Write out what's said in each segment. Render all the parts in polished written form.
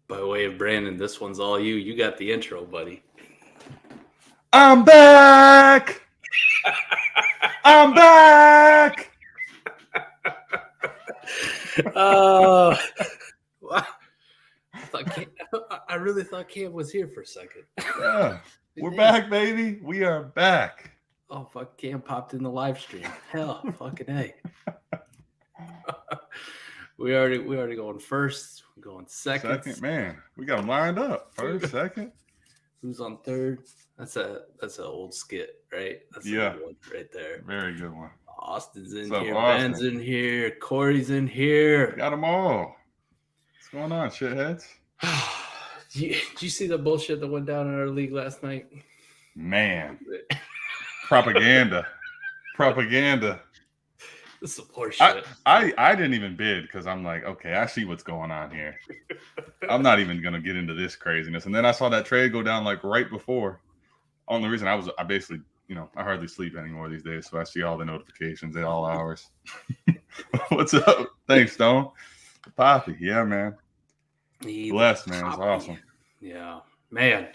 By way of Brandon, this one's all you. You got the intro, buddy. I'm back. I'm back. Wow. I really thought Cam was here for a second. Yeah, we're back, baby. We are back. Oh, fuck, Cam popped in the live stream. Hell, fucking A. we already going first. We're going second. Second, man. We got them lined up. First, second. Who's on third? That's an old skit, right? That's a good one right there. Very good one. Austin's in What's here. up, Austin? Ben's in here. Corey's in here. Got them all. What's going on, shitheads? Did you see the bullshit that went down in our league last night? Man. Propaganda. This is horseshit. I didn't even bid because I'm like, okay, I see what's going on here. I'm not even gonna get into this craziness. And then I saw that trade go down like right before. Only reason I basically, I hardly sleep anymore these days, so I see all the notifications at all hours. What's up? Thanks, Stone. Poppy, yeah, man. Blessed, man. It's awesome. Yeah, man.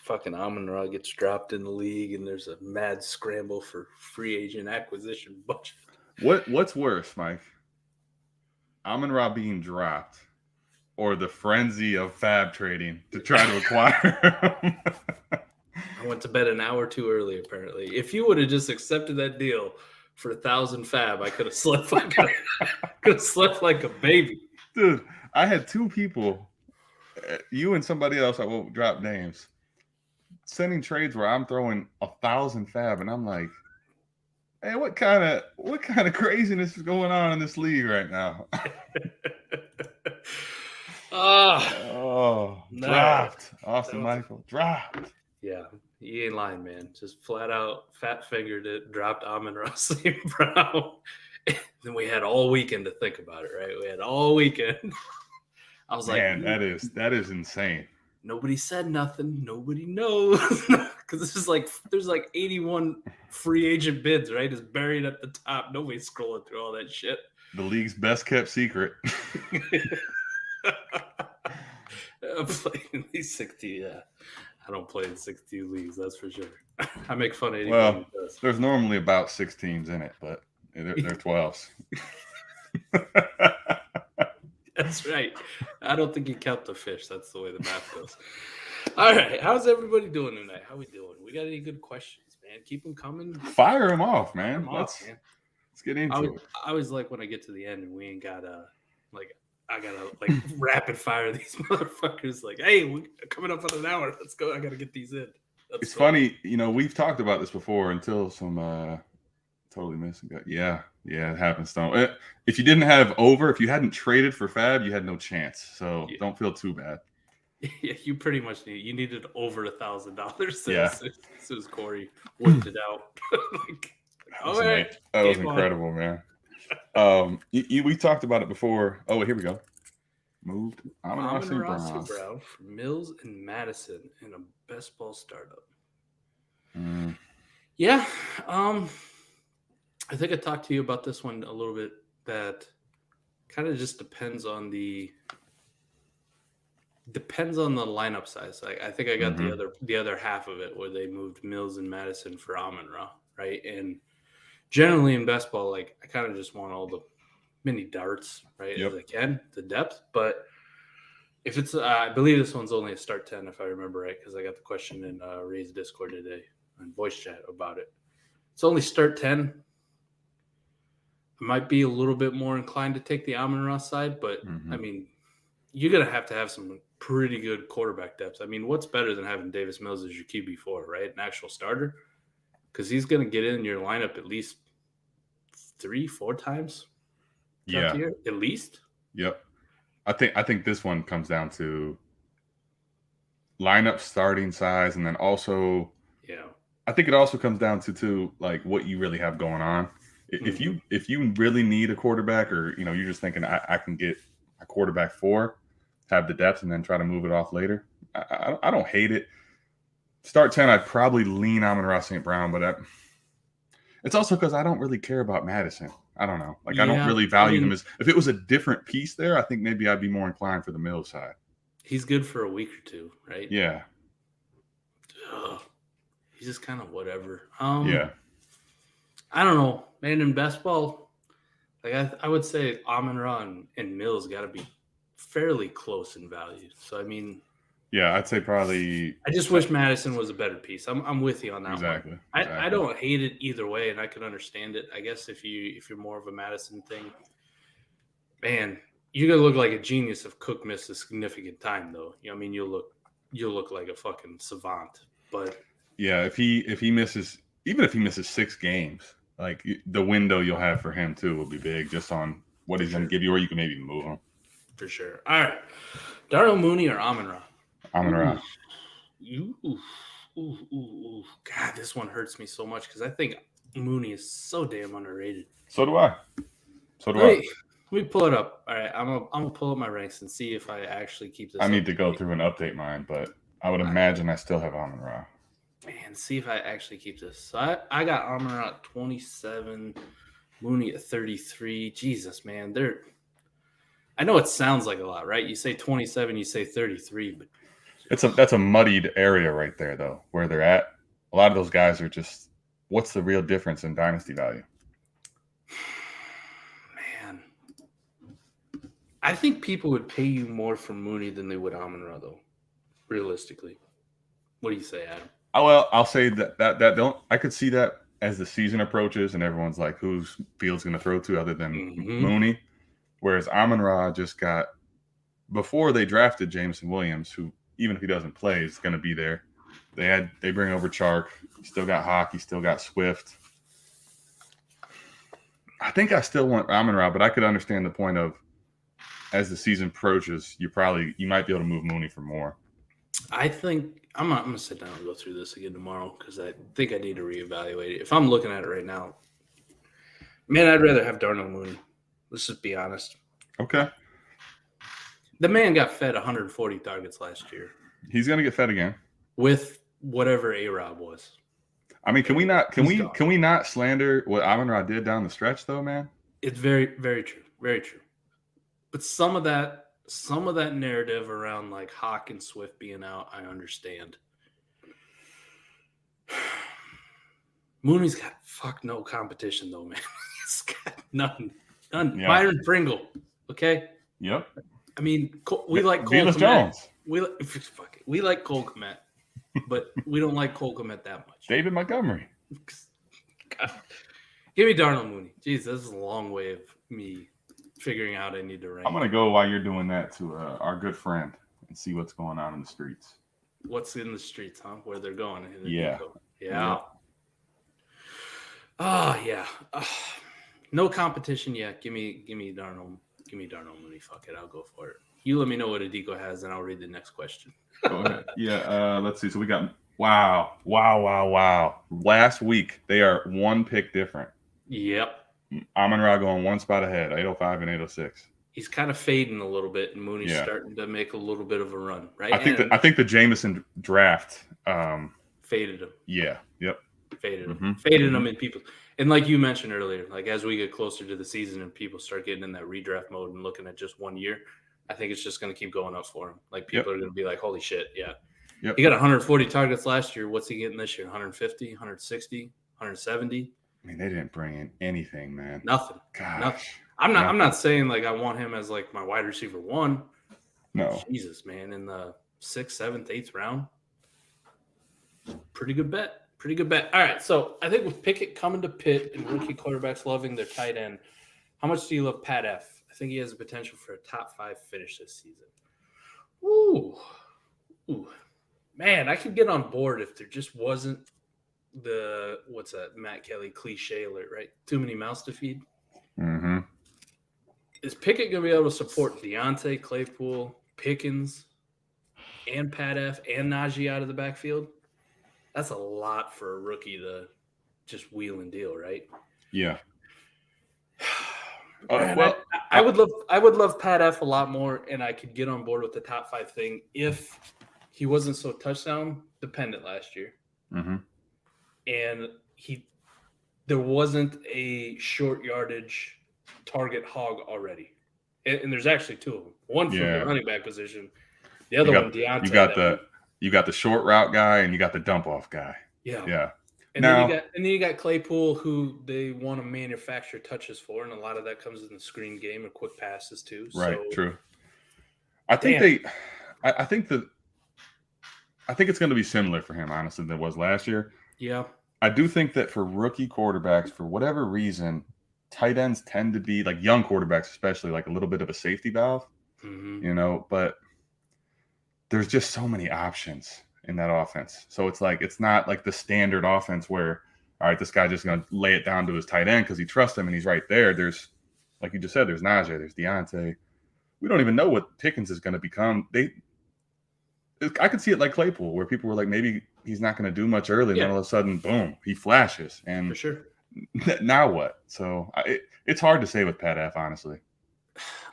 Fucking Amon-Ra gets dropped in the league, and there's a mad scramble for free agent acquisition budget. What's worse, Mike? Amon-Ra being dropped, or the frenzy of fab trading to try to acquire him? I went to bed an hour too early, apparently. If you would have just accepted that deal for 1,000 fab, I could have slept like a baby. Dude, I had two people, you and somebody else, I won't drop names, sending trades where I'm throwing 1,000 fab, and I'm like, hey, what kind of craziness is going on in this league right now? Dropped. Austin Michael dropped. Yeah, you ain't lying, man. Just flat out fat fingered it, dropped Amon-Ra St. Brown. Then we had all weekend to think about it, right? We had all weekend. I was man, that is insane. Nobody said nothing. Nobody knows. Because this is there's 81 free agent bids, right? It's buried at the top. Nobody's scrolling through all that shit. The league's best kept secret. I play in these 60, yeah. I don't play in 60 leagues, that's for sure. I make fun of anyone who does. There's normally about 6 teams in it, but they're 12s. That's right. I don't think you count the fish. That's the way the math goes. All right. How's everybody doing tonight? How we doing? We got any good questions, man? Keep them coming. Fire them off, man. Let's get into it. I always like when I get to the end and we ain't got I gotta rapid fire these motherfuckers. Like, hey, we're coming up on an hour. Let's go. I gotta get these in. It's funny, we've talked about this before until some totally missing. Yeah, it happens. Don't. If you didn't have if you hadn't traded for fab, you had no chance. So don't feel too bad. Yeah, you pretty much needed over $1,000. Yeah, as soon as Corey whipped it out. That was incredible, man. We talked about it before. Oh, here we go. Moved Amon-Ra St. Brown for Mills and Madison in a best ball startup. Yeah, I think I talked to you about this one a little bit. That kind of just depends on the lineup size. I think I got the other half of it where they moved Mills and Madison for Amon-Ra, right? And generally in best ball, I kind of just want all the mini darts, right, as I can, the depth. But if it's, I believe this one's only a start 10, if I remember right, because I got the question in Ray's Discord today on voice chat about it. It's only start 10. I might be a little bit more inclined to take the Amon-Ra side, but I mean, you're going to have some pretty good quarterback depth. I mean, what's better than having Davis Mills as your QB4, right? An actual starter? Because he's going to get in your lineup at least 3-4 times. Yeah, at least. Yep. I think this one comes down to lineup starting size, and then also, I think it also comes down to what you really have going on. If you really need a quarterback, or you're just thinking I can get a quarterback 4, have the depth, and then try to move it off later. I don't hate it. Start 10, I'd probably lean Amon-Ra St. Brown, but it's also because I don't really care about Madison. I don't know. I don't really value him as. If it was a different piece there, I think maybe I'd be more inclined for the Mills side. he's good for a week or two, right? Yeah. Ugh, he's just kind of whatever. Yeah. I don't know, man. In best ball, like I would say Amon-Ra and Mills got to be fairly close in value. So I mean, yeah, I'd say probably. I just wish Madison was a better piece. I'm with you on that Exactly. one. Exactly. I don't hate it either way, and I can understand it. I guess if you're more of a Madison thing, man, you're gonna look like a genius if Cook missed a significant time, though. You know, I mean, you'll look like a fucking savant. But yeah, if he misses, even if he misses 6 games, like the window you'll have for him too will be big, just on what he's going to give you, or you can maybe move him. For sure. All right, Darnell Mooney or Amon-Ra? Amon-Ra. Ooh. God, this one hurts me so much because I think Mooney is so damn underrated. So do I. Let me pull it up. All right, I'm gonna pull up my ranks and see if I actually keep this. I need to go through and update mine, but I would imagine I still have Amon-Ra. Man, see if I actually keep this. So I got Amon-Ra at 27, Mooney at 33. Jesus, man, I know it sounds like a lot, right? You say 27, you say 33, but that's a muddied area right there, though, where they're at. A lot of those guys are just. What's the real difference in dynasty value? Man, I think people would pay you more for Mooney than they would Amon-Ra, though. Realistically, what do you say, Adam? Oh, well, I'll say that don't. I could see that as the season approaches and everyone's like, who's Fields going to throw to other than Mooney? Whereas Amon-Ra just got, before they drafted Jameson Williams, who even if he doesn't play is going to be there. They bring over Chark. You still got Hawk. You still got Swift. I think I still want Amon-Ra, but I could understand the point of, as the season approaches, you might be able to move Mooney for more. I think I'm gonna sit down and go through this again tomorrow because I think I need to reevaluate it. If I'm looking at it right now, man, I'd rather have Darnell Mooney. Let's just be honest. Okay. The man got fed 140 targets last year. He's gonna get fed again with whatever A-Rob was. I mean, can we not slander what Amon-Ra did down the stretch, though, man? It's very, very true, very true. But some of that narrative around like Hawk and Swift being out, I understand. Mooney's got no competition though, man. He's got none. Yeah. Byron Pringle, okay. Yep. I mean, we like Cole Kmet. Jones. We like Cole Kmet, but we don't like Cole Kmet that much. David Montgomery. God. Give me Darnell Mooney. Jeez, this is a long way of me figuring out I need to rank. I'm going to go while you're doing that to our good friend and see what's going on in the streets. What's in the streets, huh? Where they're going. Yeah. Oh, yeah. No competition yet. Give me Darnell. Give me Darnell Mooney. Fuck it. I'll go for it. You let me know what Adiko has, and I'll read the next question. Go ahead. Yeah. Let's see. So we got wow. Last week they are one pick different. Yep. Amon-Ra going one spot ahead, 805 and 806. He's kind of fading a little bit, and Mooney's starting to make a little bit of a run, right? I think the Jameson draft faded him. Yeah. Yep. Faded him. Faded him in people. And like you mentioned earlier, like as we get closer to the season and people start getting in that redraft mode and looking at just 1 year, I think it's just going to keep going up for him. Like people are going to be like, holy shit, yeah. Yep. He got 140 targets last year. What's he getting this year? 150, 160, 170? I mean, they didn't bring in anything, man. Nothing. Gosh. Nothing. I'm not saying like I want him as like my wide receiver 1. No. Jesus, man. In the 6th, 7th, 8th round. Pretty good bet. All right. So I think with Pickett coming to Pitt and rookie quarterbacks loving their tight end, how much do you love Pat F? I think he has the potential for a top 5 finish this season. Ooh. Man, I could get on board if there just wasn't what's that Matt Kelly cliche alert, right? Too many mouths to feed. Mm-hmm. Is Pickett going to be able to support Deontay, Claypool, Pickens, and Pat F and Najee out of the backfield? That's a lot for a rookie to just wheel and deal, right? Yeah. Man, I would love Pat F a lot more, and I could get on board with the top 5 thing if he wasn't so touchdown dependent last year. Mm-hmm. And there wasn't a short yardage target hog already. And there's actually 2 of them. One from the running back position The other one, Deontay. You got the short route guy and you got the dump off guy. Yeah. And then you got Claypool, who they want to manufacture touches for, and a lot of that comes in the screen game and quick passes too. Right, true. I think I think it's going to be similar for him, honestly, than it was last year. Yeah. I do think that for rookie quarterbacks, for whatever reason, tight ends tend to be, like young quarterbacks especially, like a little bit of a safety valve, but there's just so many options in that offense. So it's like, it's not like the standard offense where, all right, this guy's just going to lay it down to his tight end because he trusts him and he's right there. There's, like you just said, there's Najee, there's Deontay. We don't even know what Pickens is going to become. I could see it like Claypool, where people were like, maybe he's not going to do much early, and then all of a sudden, boom, he flashes. And for sure. Now what? So it's hard to say with Pat F, honestly.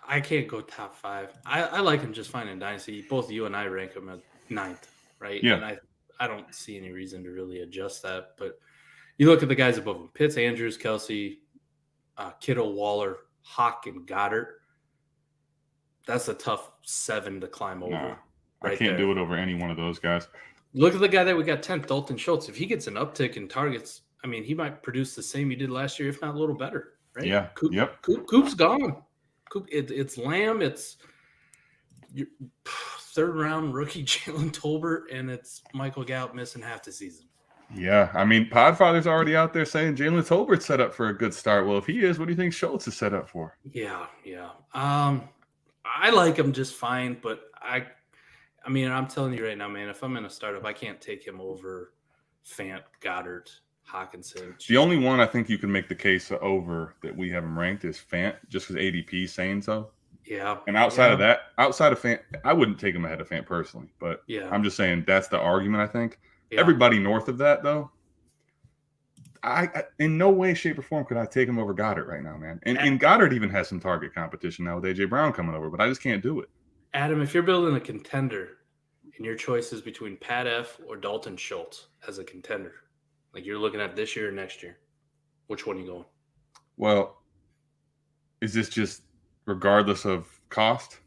I can't go top 5. I like him just fine in Dynasty. Both you and I rank him at 9th, right? Yeah. And I don't see any reason to really adjust that. But you look at the guys above him: Pitts, Andrews, Kelsey, Kittle, Waller, Hawk, and Goddard. That's a tough 7 to climb over. Nah, I can't do it over any one of those guys. Look at the guy that we got 10th, Dalton Schultz. If he gets an uptick in targets, I mean, he might produce the same he did last year, if not a little better, right? Yeah. Coop's gone. It's Lamb, it's your 3rd round rookie Jalen Tolbert, and it's Michael Gallup missing half the season. Yeah, I mean, Podfather's already out there saying Jalen Tolbert's set up for a good start. Well, if he is, what do you think Schultz is set up for? Yeah. I like him just fine, but I mean, I'm telling you right now, man, if I'm in a startup, I can't take him over Fant, Goddard, Hawkinson. The only one I think you can make the case over that we have him ranked is Fant, just because ADP is saying so. Yeah. And outside of Fant, I wouldn't take him ahead of Fant personally, but I'm just saying that's the argument, I think. Yeah. Everybody north of that, though, I in no way, shape, or form could I take him over Goddard right now, man. And Goddard even has some target competition now with A.J. Brown coming over, but I just can't do it. Adam, if you're building a contender and your choice is between Pat F or Dalton Schultz as a contender, like you're looking at this year or next year, which one are you going? Well, is this just regardless of cost?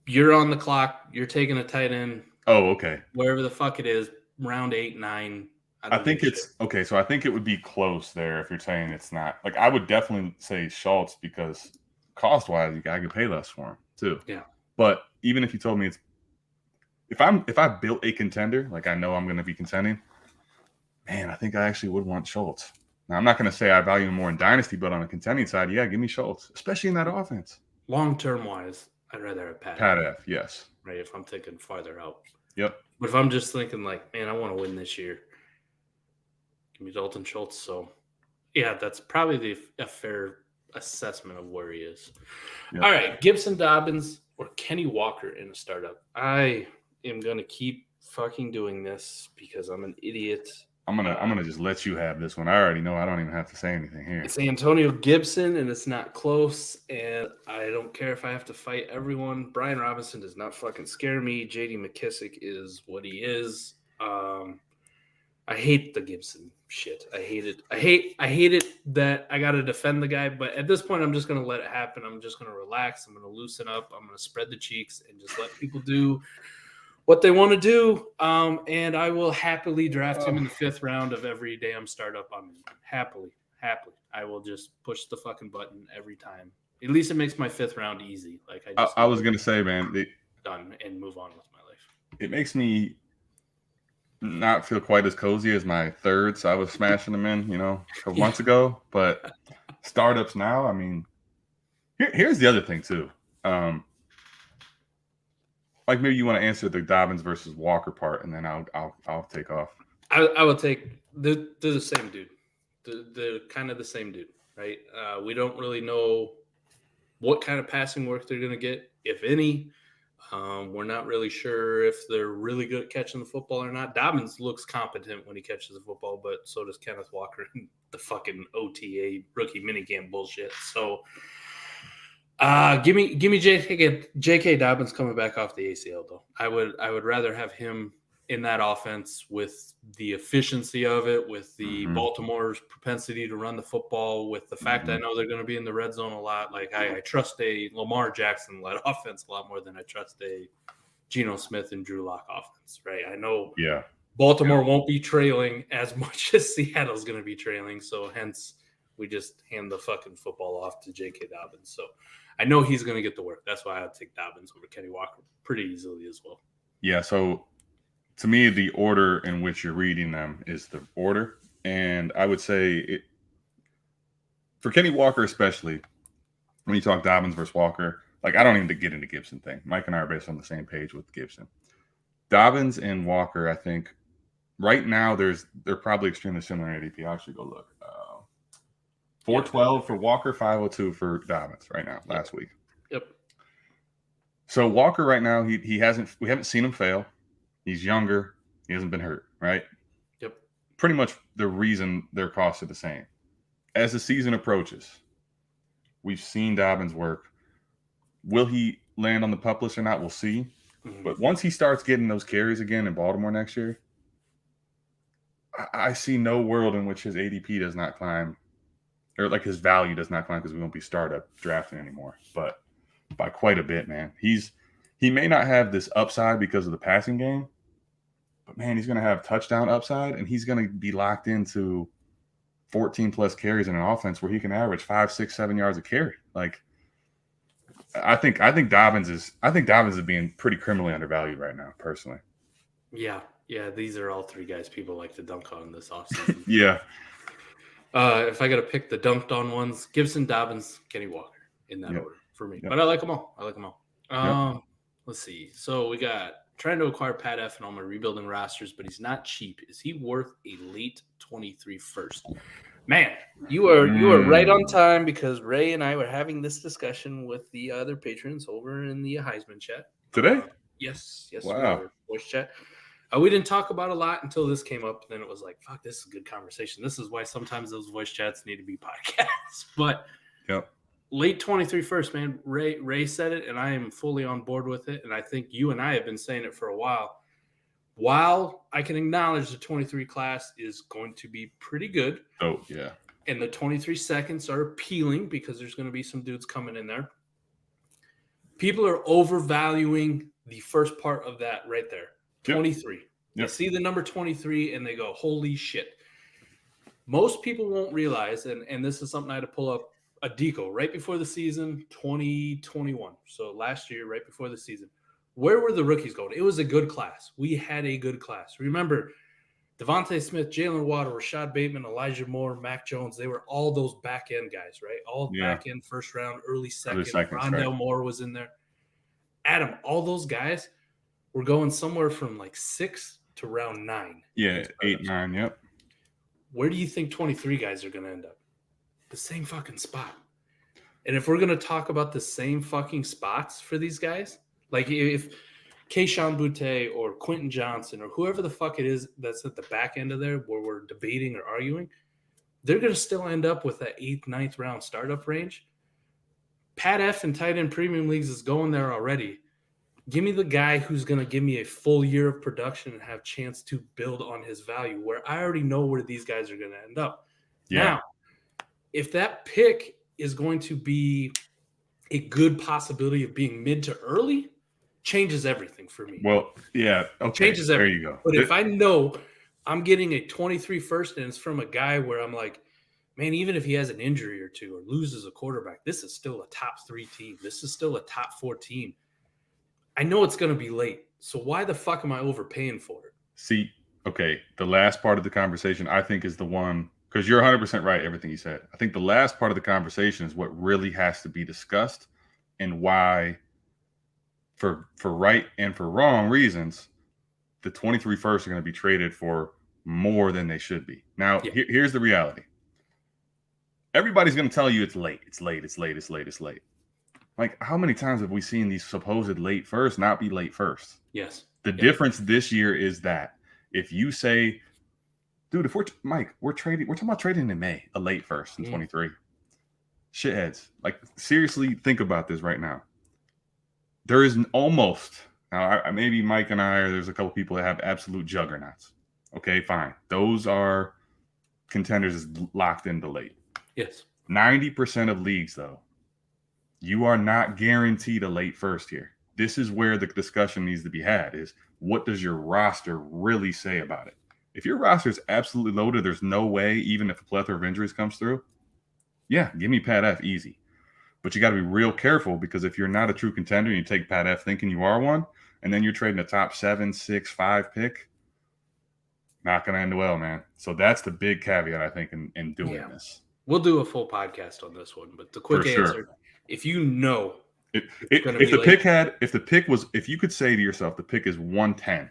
You're on the clock. You're taking a tight end. Oh, okay. Wherever the fuck it is, round 8, 9. I think it's okay. So I think it would be close there if you're saying it's not. Like, I would definitely say Schultz because cost-wise, I could pay less for him too. Yeah. But even if you told me it's if I built a contender, like I know I'm going to be contending, man, I think I actually would want Schultz. Now, I'm not going to say I value him more in Dynasty, but on a contending side, yeah, give me Schultz, especially in that offense. Long-term wise, I'd rather have Pat F, yes. Right, if I'm thinking farther out. Yep. But if I'm just thinking like, man, I want to win this year, give me Dalton Schultz. So, yeah, that's probably a fair assessment of where he is. Yep. All right, Gibson, Dobbins, or Kenny Walker in a startup. I am going to keep fucking doing this because I'm an idiot. I'm gonna just let you have this one. I already know I don't even have to say anything here. It's Antonio Gibson, and it's not close. And I don't care if I have to fight everyone. Brian Robinson does not fucking scare me. J.D. McKissick is what he is. I hate the Gibson shit. I hate it. I hate it that I got to defend the guy. But at this point, I'm just gonna let it happen. I'm just gonna relax. I'm gonna loosen up. I'm gonna spread the cheeks and just let people do what they want to do, and I will happily draft him in the 5th round of every damn startup I'm in. Happily. I will just push the fucking button every time. At least it makes my 5th round easy. Like I was gonna say, man, done and move on with my life. It makes me not feel quite as cozy as my 3rd. So I was smashing them in, a couple months ago. But startups now, I mean, here's the other thing too. Like maybe you want to answer the Dobbins versus Walker part, and then I'll take off. I will take. They're the same dude. They're kind of the same dude, right? We don't really know what kind of passing work they're going to get, if any. We're not really sure if they're really good at catching the football or not. Dobbins looks competent when he catches the football, but so does Kenneth Walker in the fucking OTA rookie minicamp bullshit. So. Give me J.K. Dobbins coming back off the ACL though. I would rather have him in that offense with the efficiency of it, with the Baltimore's propensity to run the football, with the fact I know they're going to be in the red zone a lot. Like I trust a Lamar Jackson led offense a lot more than I trust a Geno Smith and Drew Lock offense, right? I know Yeah. Baltimore won't be trailing as much as Seattle's going to be trailing, so hence we just hand the fucking football off to J.K. Dobbins. So I know he's going to get the work. That's why I'd take Dobbins over Kenny Walker pretty easily as well. Yeah, so to me, the order in which you're reading them is the order. And I would say for Kenny Walker especially, when you talk Dobbins versus Walker, like I don't even get into Gibson thing. Mike and I are based on the same page with Gibson. Dobbins and Walker, I think, right now they're probably extremely similar in ADP. I'll actually go look. 412 for Walker, 502 for Dobbins right now, last week. Yep. So Walker right now, we haven't seen him fail. He's younger. He hasn't been hurt, right? Yep. Pretty much the reason their costs are the same. As the season approaches, we've seen Dobbins work. Will he land on the PUP list or not? We'll see. Mm-hmm. But once he starts getting those carries again in Baltimore next year, I see no world in which his ADP does not climb, or like his value does not climb, because we won't be startup drafting anymore. But by quite a bit, man. He may not have this upside because of the passing game, but man, he's going to have touchdown upside, and he's going to be locked into 14 plus carries in an offense where he can average 5, 6, 7 yards a carry. Like, I think Dobbins is being pretty criminally undervalued right now, personally. Yeah. These are all three guys people like to dunk on this offseason. Yeah. If I got to pick the dunked on ones, Gibson, Dobbins, Kenny Walker in that order for me. Yep. But I like them all. Let's see. So we got trying to acquire Pat F in all my rebuilding rosters, but he's not cheap. Is he worth a late 23 first? Man, you are right on time, because Ray and I were having this discussion with the other patrons over in the Heisman chat today. Yes. Wow. Voice chat. We didn't talk about a lot until this came up. Then it was like, fuck, this is a good conversation. This is why sometimes those voice chats need to be podcasts. But late 23 first, man. Ray said it, and I am fully on board with it. And I think you and I have been saying it for a while. While I can acknowledge the 23 class is going to be pretty good. Oh, yeah. And the 23 seconds are appealing because there's going to be some dudes coming in there. People are overvaluing the first part of that right there. 23. Yep. They see the number 23 and they go, holy shit. Most people won't realize, and this is something I had to pull up a deco right before the season, 2021. So last year, right before the season. Where were the rookies going? It was a good class. We had a good class. Remember, Devontae Smith, Jalen Waddle, Rashad Bateman, Elijah Moore, Mac Jones, they were all those back-end guys, right? All back-end first round, early second. Rondell Moore was in there. Adam, all those guys were going somewhere from like 6 to round 9. Yeah, 8, 9, yep. Where do you think 23 guys are going to end up? The same fucking spot. And if we're going to talk about the same fucking spots for these guys, like if Keyshawn Boutte or Quentin Johnson or whoever the fuck it is that's at the back end of there where we're debating or arguing, they're going to still end up with that 8th, 9th round startup range. Pat F in tight end premium leagues is going there already. Give me the guy who's going to give me a full year of production and have a chance to build on his value, where I already know where these guys are going to end up. Yeah. Now, if that pick is going to be a good possibility of being mid to early, changes everything for me. Well, yeah. Okay. Changes everything. There you go. But if I know I'm getting a 23 first and it's from a guy where I'm like, man, even if he has an injury or two or loses a quarterback, this is still a top 3 team. This is still a top 4 team. I know it's going to be late. So why the fuck am I overpaying for it? See, okay, the last part of the conversation I think is the one, because you're 100% right, everything you said. I think the last part of the conversation is what really has to be discussed, and why, for right and for wrong reasons, the 23 first are going to be traded for more than they should be. Now, here's the reality. Everybody's going to tell you it's late. It's late. Like, how many times have we seen these supposed late first not be late first? Yes. The difference this year is that if you say, dude, if we're talking about trading in May, a late first in 23. Shitheads. Like, seriously, think about this right now. There is almost, now maybe Mike and I, or there's a couple people that have absolute juggernauts. Okay, fine. Those are contenders is locked into late. Yes. 90% of leagues, though, you are not guaranteed a late first here. this is where the discussion needs to be had is what does your roster really say about it? If your roster is absolutely loaded, there's no way, even if a plethora of injuries comes through, yeah, give me Pat F easy. But you got to be real careful because if you're not a true contender and you take Pat F thinking you are one, and then you're trading a top 7, 6, 5 pick, not going to end well, man. So that's the big caveat, I think, in doing this. We'll do a full podcast on this one, but the quick answer, if you know if you could say to yourself, the pick is 110,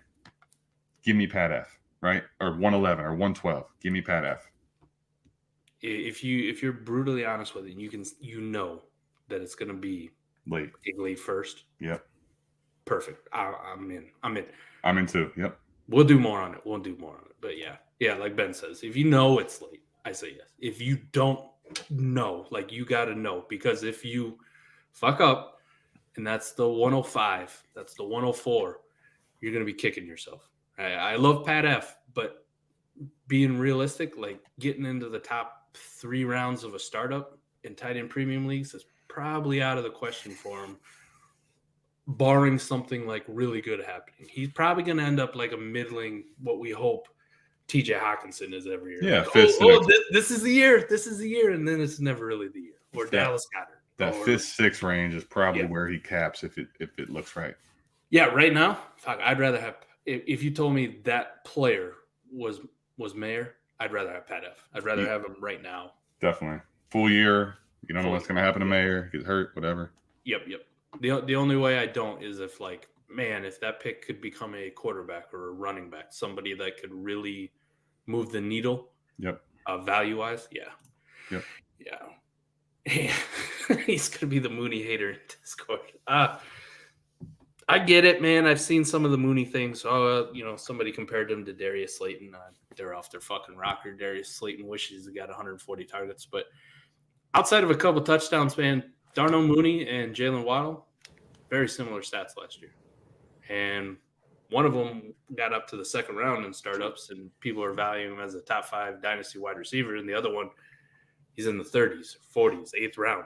give me Pat F, right? Or 111 or 112, give me Pat F. If you're brutally honest with it, you know that it's going to be late first. Yep. Perfect. I'm in. I'm in too. Yep. We'll do more on it. But yeah, like Ben says, if you know it's late, I say yes. If you don't know, like you got to know, because if you fuck up and that's the 105, that's the 104, you're going to be kicking yourself. I love Pat F, but being realistic, like getting into the top 3 rounds of a startup in tight end premium leagues is probably out of the question for him, barring something like really good happening. He's probably going to end up like a middling, what we hope TJ Hawkinson is every year. Yeah, like, this is the year. This is the year. And then it's never really the year. Or Dallas Goedert. That 5th, 6th range is probably where he caps if it looks right. Yeah, right now, I'd rather have – if you told me that player was Mayer, I'd rather have Pat F. I'd rather have him right now. Definitely. Full year. You don't know what's going to happen to Mayer. Get hurt, whatever. Yep. The only way I don't is if, like, man, if that pick could become a quarterback or a running back, somebody that could really move the needle. Yep. Value-wise, yeah. Yep. Yeah. He's going to be the Mooney hater in Discord. I get it, man. I've seen some of the Mooney things. Somebody compared him to Darius Slayton. They're off their fucking rocker. Darius Slayton wishes he got 140 targets. But outside of a couple touchdowns, man, Darnell Mooney and Jalen Waddle, very similar stats last year. And one of them got up to the 2nd round in startups, and people are valuing him as a top 5 dynasty wide receiver. And the other one, he's in the 30s, 40s, 8th round.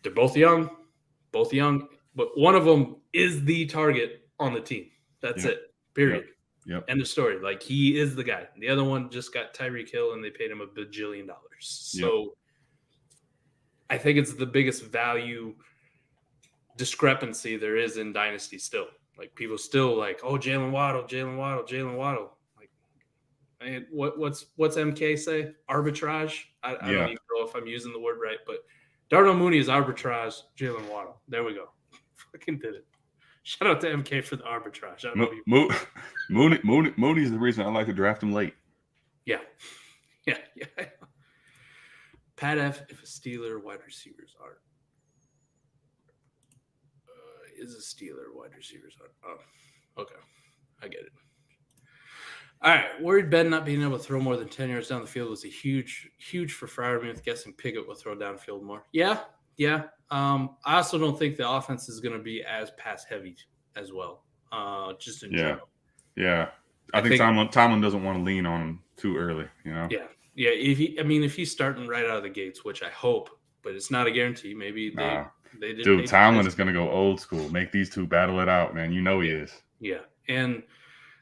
They're both young, but one of them is the target on the team. That's it, period. Yep. End of story. Like, he is the guy. The other one just got Tyreek Hill, and they paid him $1 bajillion. So I think it's the biggest value discrepancy there is in dynasty still. Like, people still like, oh, Jalen Waddle. Like, man, what's MK say? Arbitrage? I don't even know if I'm using the word right, but Darnell Mooney is arbitrage. Jalen Waddle. There we go. Fucking did it. Shout out to MK for the arbitrage. Mooney's the reason I like to draft him late. Yeah. Pat F, if a Steeler wide receivers are. Is a Steeler wide receivers are. Oh, okay. I get it. All right. Worried Ben not being able to throw more than 10 yards down the field was a huge for Freiermuth. Guessing Pickett will throw downfield more. Yeah. I also don't think the offense is going to be as pass heavy as well. Just in general. Yeah. I think Tomlin doesn't want to lean on him too early, you know? Yeah. If he's starting right out of the gates, which I hope, but it's not a guarantee. Maybe they did. Dude, Tomlin is going to go old school. Make these two battle it out, man. You know he is. Yeah. And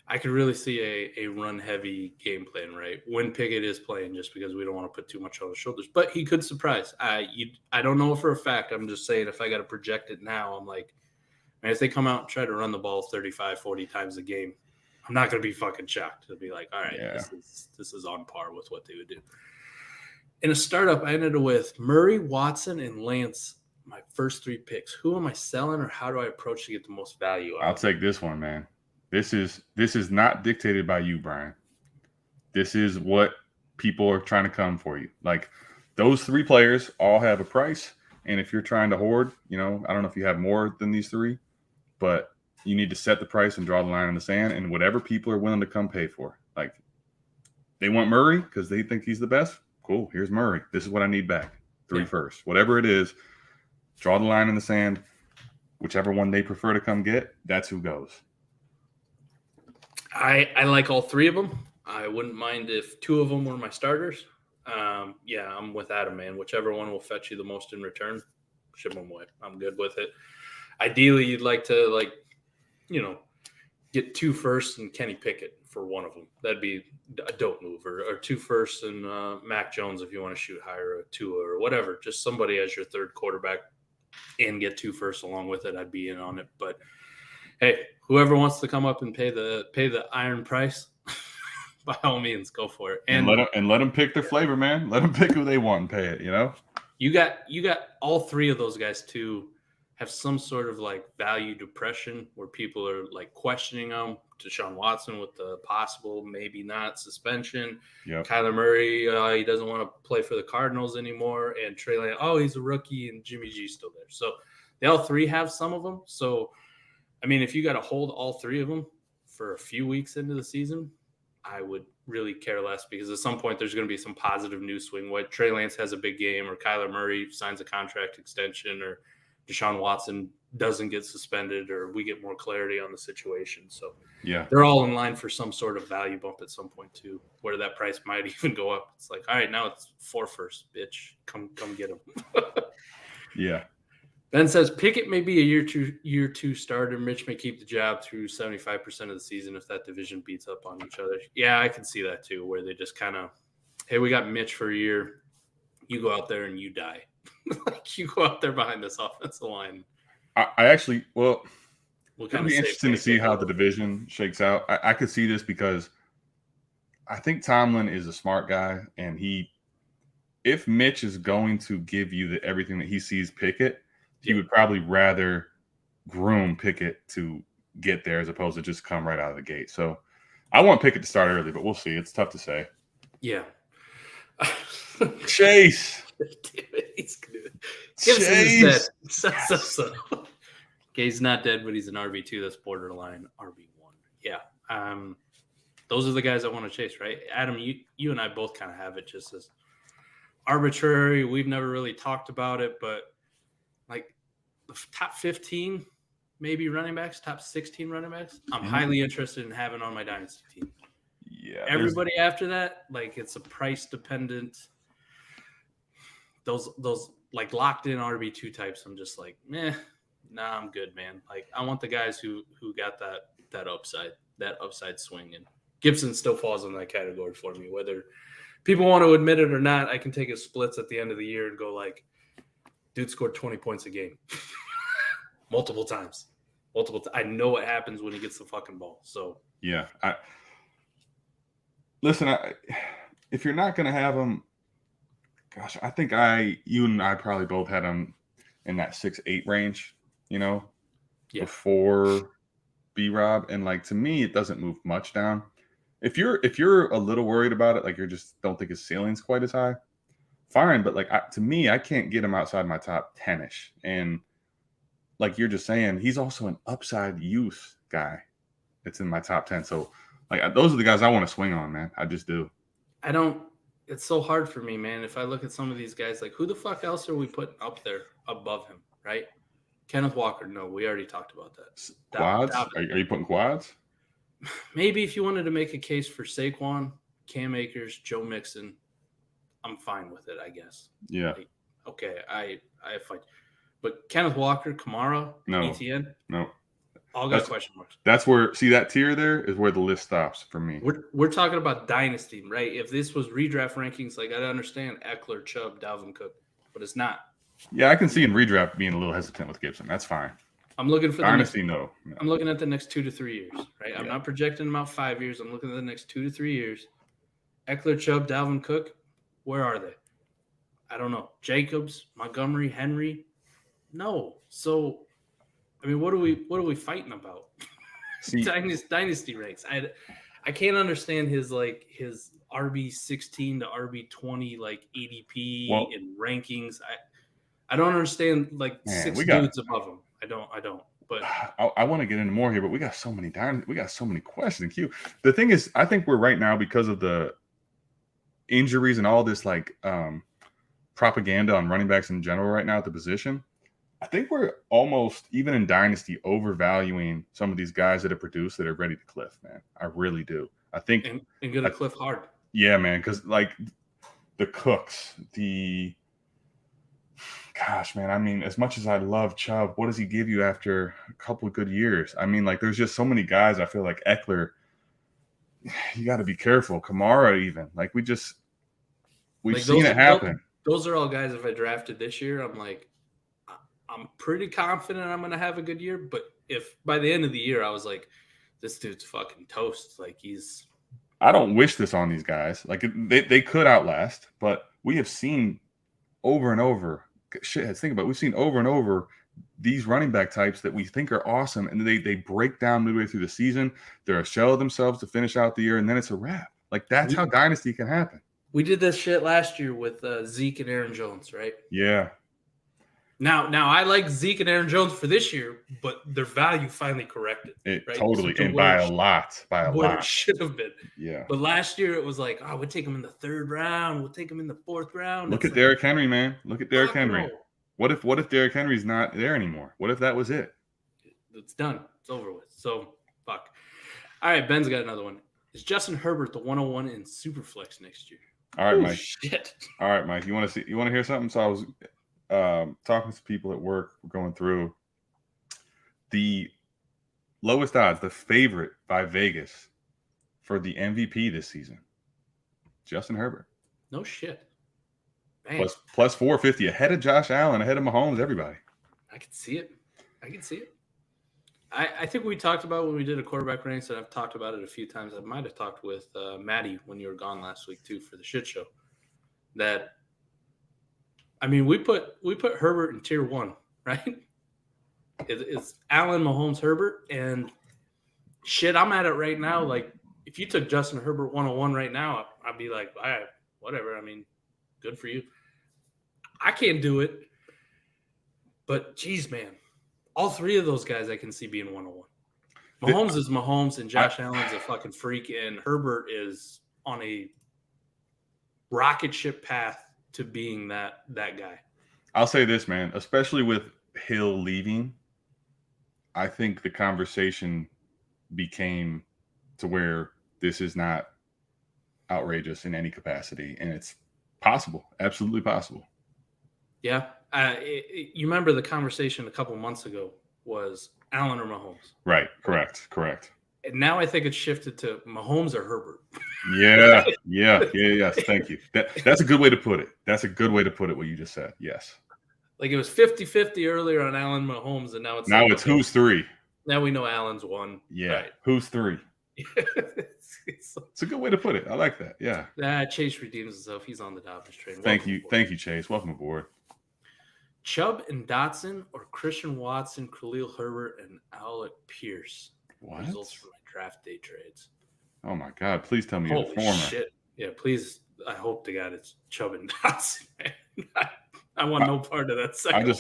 I could really see a run-heavy game plan, right? When Pickett is playing, just because we don't want to put too much on his shoulders. But he could surprise. I don't know for a fact. I'm just saying if I got to project it now, I'm like, man, if they come out and try to run the ball 35, 40 times a game, I'm not going to be fucking shocked. It'll be like, all right, this is on par with what they would do. In a startup, I ended up with Murray, Watson, and Lance, my first 3 picks. Who am I selling, or how do I approach to get the most value out? I'll take this one, man. This is not dictated by you, Brian. This is what people are trying to come for you. Like, those 3 players all have a price, and if you're trying to hoard, I don't know if you have more than these 3, but you need to set the price and draw the line in the sand, and whatever people are willing to come pay for. Like, they want Murray because they think he's the best. Cool, here's Murray. This is what I need back. 3 first. Whatever it is, draw the line in the sand. Whichever one they prefer to come get, that's who goes. I like all 3 of them. I wouldn't mind if 2 of them were my starters. I'm with Adam, man. Whichever one will fetch you the most in return, ship them away. I'm good with it. Ideally, you'd like to get 2 firsts and Kenny Pickett for one of them. That'd be a dope move, or 2 firsts and Mac Jones if you want to shoot higher, or Tua or whatever. Just somebody as your third quarterback and get 2 firsts along with it. I'd be in on it. But hey, whoever wants to come up and pay the iron price, by all means, go for it. And let them pick their flavor, man. Let them pick who they want and pay it. You got all 3 of those guys to have some sort of like value depression where people are like questioning them. Deshaun Watson with the possible, maybe not suspension. Yep. Kyler Murray, he doesn't want to play for the Cardinals anymore. And Trey Lance, he's a rookie, and Jimmy G's still there. So they all 3 have some of them. So, I mean, if you got to hold all 3 of them for a few weeks into the season, I would really care less, because at some point there's going to be some positive news swing. What Trey Lance has a big game, or Kyler Murray signs a contract extension, or Deshaun Watson doesn't get suspended, or we get more clarity on the situation. So yeah, they're all in line for some sort of value bump at some point too, where that price might even go up. It's like, all right, now it's 4 firsts, bitch. Come get them. Yeah. Ben says Pickett may be a year two starter. Mitch may keep the job through 75% of the season if that division beats up on each other. Yeah, I can see that too, where they just kind of, hey, we got Mitch for a year. You go out there and you die. Like, you go out there behind this offensive line. I actually, it'll be interesting to see how the division shakes out. I could see this because I think Tomlin is a smart guy, and if Mitch is going to give you everything that he sees Pickett, he would probably rather groom Pickett to get there as opposed to just come right out of the gate. So I want Pickett to start early, but we'll see. It's tough to say. Yeah. Chase. Damn it, he's good. Gibson is dead. So. Okay, he's not dead, but he's an RB2. That's borderline RB1. Yeah. Those are the guys I want to chase, right? Adam, you and I both kind of have it just as arbitrary. We've never really talked about it, but like the top 15, maybe running backs, top 16 running backs, I'm highly interested in having on my dynasty team. Yeah. Everybody after that, like, it's a price dependent. Those like locked in RB2 types, I'm just like, I'm good, man. Like, I want the guys who got that upside swing, and Gibson still falls in that category for me. Whether people want to admit it or not, I can take his splits at the end of the year and go like, dude scored 20 points a game multiple times. I know what happens when he gets the fucking ball. So yeah, listen, if you're not going to have him, gosh, I think you and I probably both had him in that 6-8 range, before B-Rob. And like, to me, it doesn't move much down. If you're a little worried about it, like you just don't think his ceiling's quite as high, fine. But like, to me, I can't get him outside my top 10-ish. And like you're just saying, he's also an upside youth guy that's in my top 10. So like, those are the guys I want to swing on, man. I just do. It's so hard for me, man. If I look at some of these guys, like, who the fuck else are we putting up there above him, right? Kenneth Walker, no, we already talked about that. Quads? Are you putting quads? Maybe if you wanted to make a case for Saquon, Cam Akers, Joe Mixon, I'm fine with it, I guess. Yeah. Like, okay, I fight. But Kenneth Walker, Kamara, ETN? No. All got question marks. That's where, see, that tier there is where the list stops for me. We're talking about dynasty, right? If this was redraft rankings, like, I'd understand Eckler, Chubb, Dalvin Cook, but it's not. Yeah, I can see in redraft being a little hesitant with Gibson. That's fine. I'm looking for dynasty. No. I'm looking at the next 2 to 3 years, right? I'm not projecting them out 5 years. I'm looking at the next 2 to 3 years. Eckler, Chubb, Dalvin Cook, where are they? I don't know. Jacobs, Montgomery, Henry, no. So, I mean, what are we fighting about? See, dynasty ranks. I can't understand his RB16 to RB20 like ADP and rankings. I don't understand six dudes above him. I don't. But I want to get into more here, but we got so many questions in queue. The thing is, I think we're right now, because of the injuries and all this propaganda on running backs in general right now at the position, I think we're almost, even in dynasty, overvaluing some of these guys that have produced that are ready to cliff, man. I really do. I think and gonna cliff hard. Yeah, man, because like the Cooks, gosh, man, I mean, as much as I love Chubb, what does he give you after a couple of good years? I mean, like, there's just so many guys. I feel like Eckler, you got to be careful. Kamara, even. Like, we've like seen it happen. Those are all guys, if I drafted this year, I'm pretty confident I'm going to have a good year. But if by the end of the year, I was like, this dude's fucking toast. Like, I don't wish this on these guys. Like, they could outlast, but we have seen over and over. Shit, think about it. We've seen over and over these running back types that we think are awesome, and they break down midway through the season. They're a shell of themselves to finish out the year, and then it's a wrap. Like, that's how dynasty can happen. We did this shit last year with Zeke and Aaron Jones, right? Yeah. Now I like Zeke and Aaron Jones for this year, but their value finally corrected. It right? totally, and by a lot. It should have been. Yeah. But last year it was like, we'll take him in the 3rd round. We'll take him in the 4th round. Look at Derrick Henry, man. Look at Derrick Henry. No. What if Derrick Henry's not there anymore? What if that was it? It's done. It's over with. So, fuck. All right, Ben's got another one. Is Justin Herbert the 101 in Superflex next year? All right, Mike. Shit. All right, Mike. You want to hear something? So I was talking to people at work, going through the lowest odds, the favorite by Vegas for the MVP this season. Justin Herbert. No shit. Plus 450, ahead of Josh Allen, ahead of Mahomes, everybody. I can see it. I think we talked about when we did a quarterback ranks, and I've talked about it a few times. I might have talked with Maddie when you were gone last week too for the shit show. That, I mean, we put Herbert in tier 1, right? It's Allen, Mahomes, Herbert, and shit. I'm at it right now. Like, if you took Justin Herbert 101 right now, I'd be like, all right, whatever. I mean, good for you. I can't do it, but geez, man, all 3 of those guys I can see being 101. Mahomes is Mahomes, and Josh Allen's a fucking freak, and Herbert is on a rocket ship path to being that guy. I'll say this, man, especially with Hill leaving, I think the conversation became to where this is not outrageous in any capacity, and it's possible, absolutely possible. Yeah. You remember the conversation a couple months ago was Allen or Mahomes. Right. Correct. And now I think it's shifted to Mahomes or Herbert. Yeah. Yes. Thank you. That's a good way to put it. That's a good way to put it, what you just said. Yes. Like, it was 50-50 earlier on Allen Mahomes, and now it's who's 3. Now we know Allen's 1. Yeah. Right. Who's 3? It's a good way to put it. I like that. Yeah. Chase redeems himself. He's on the Dobbins train. Thank you, Chase. Welcome aboard. Chubb and Dotson or Christian Watson, Khalil Herbert, and Alec Pierce. What? Results from my draft day trades. Oh my God! Please tell me you're the former. Shit. Yeah, please. I hope to God it's Chubb and Dotson. Man. I want no part of that second.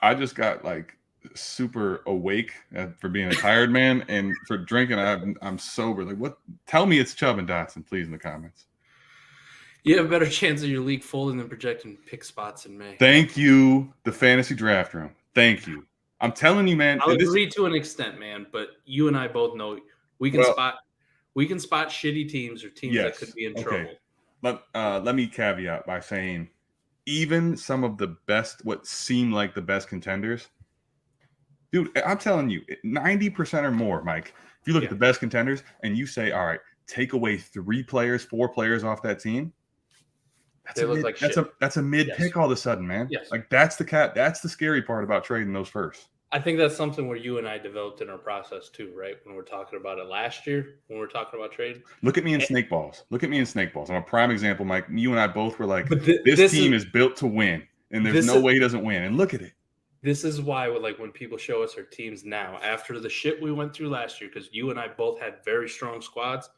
I just got like super awake for being a tired man, and for drinking I'm sober. Like, what? Tell me it's Chubb and Dotson, please, in the comments. You have a better chance of your league folding than projecting pick spots in May. Thank you, the fantasy draft room. Thank you. I'm telling you, man. I'll agree to an extent, man, but you and I both know we can spot shitty teams or teams that could be in trouble. Let me caveat by saying, even some of the best, what seem like the best contenders, dude, I'm telling you, 90% or more, Mike, if you look at the best contenders and you say, all right, take away 3 players, 4 players off that team, that's a mid pick all of a sudden, man. Yes. Like, that's the scary part about trading those first. I think that's something where you and I developed in our process too, right? When we're talking about it last year, when we're talking about trading. Look at me in snake balls. I'm a prime example, Mike. You and I both were like, this team is built to win, and there's no way he doesn't win. And look at it. This is why, when people show us our teams now, after the shit we went through last year, because you and I both had very strong squads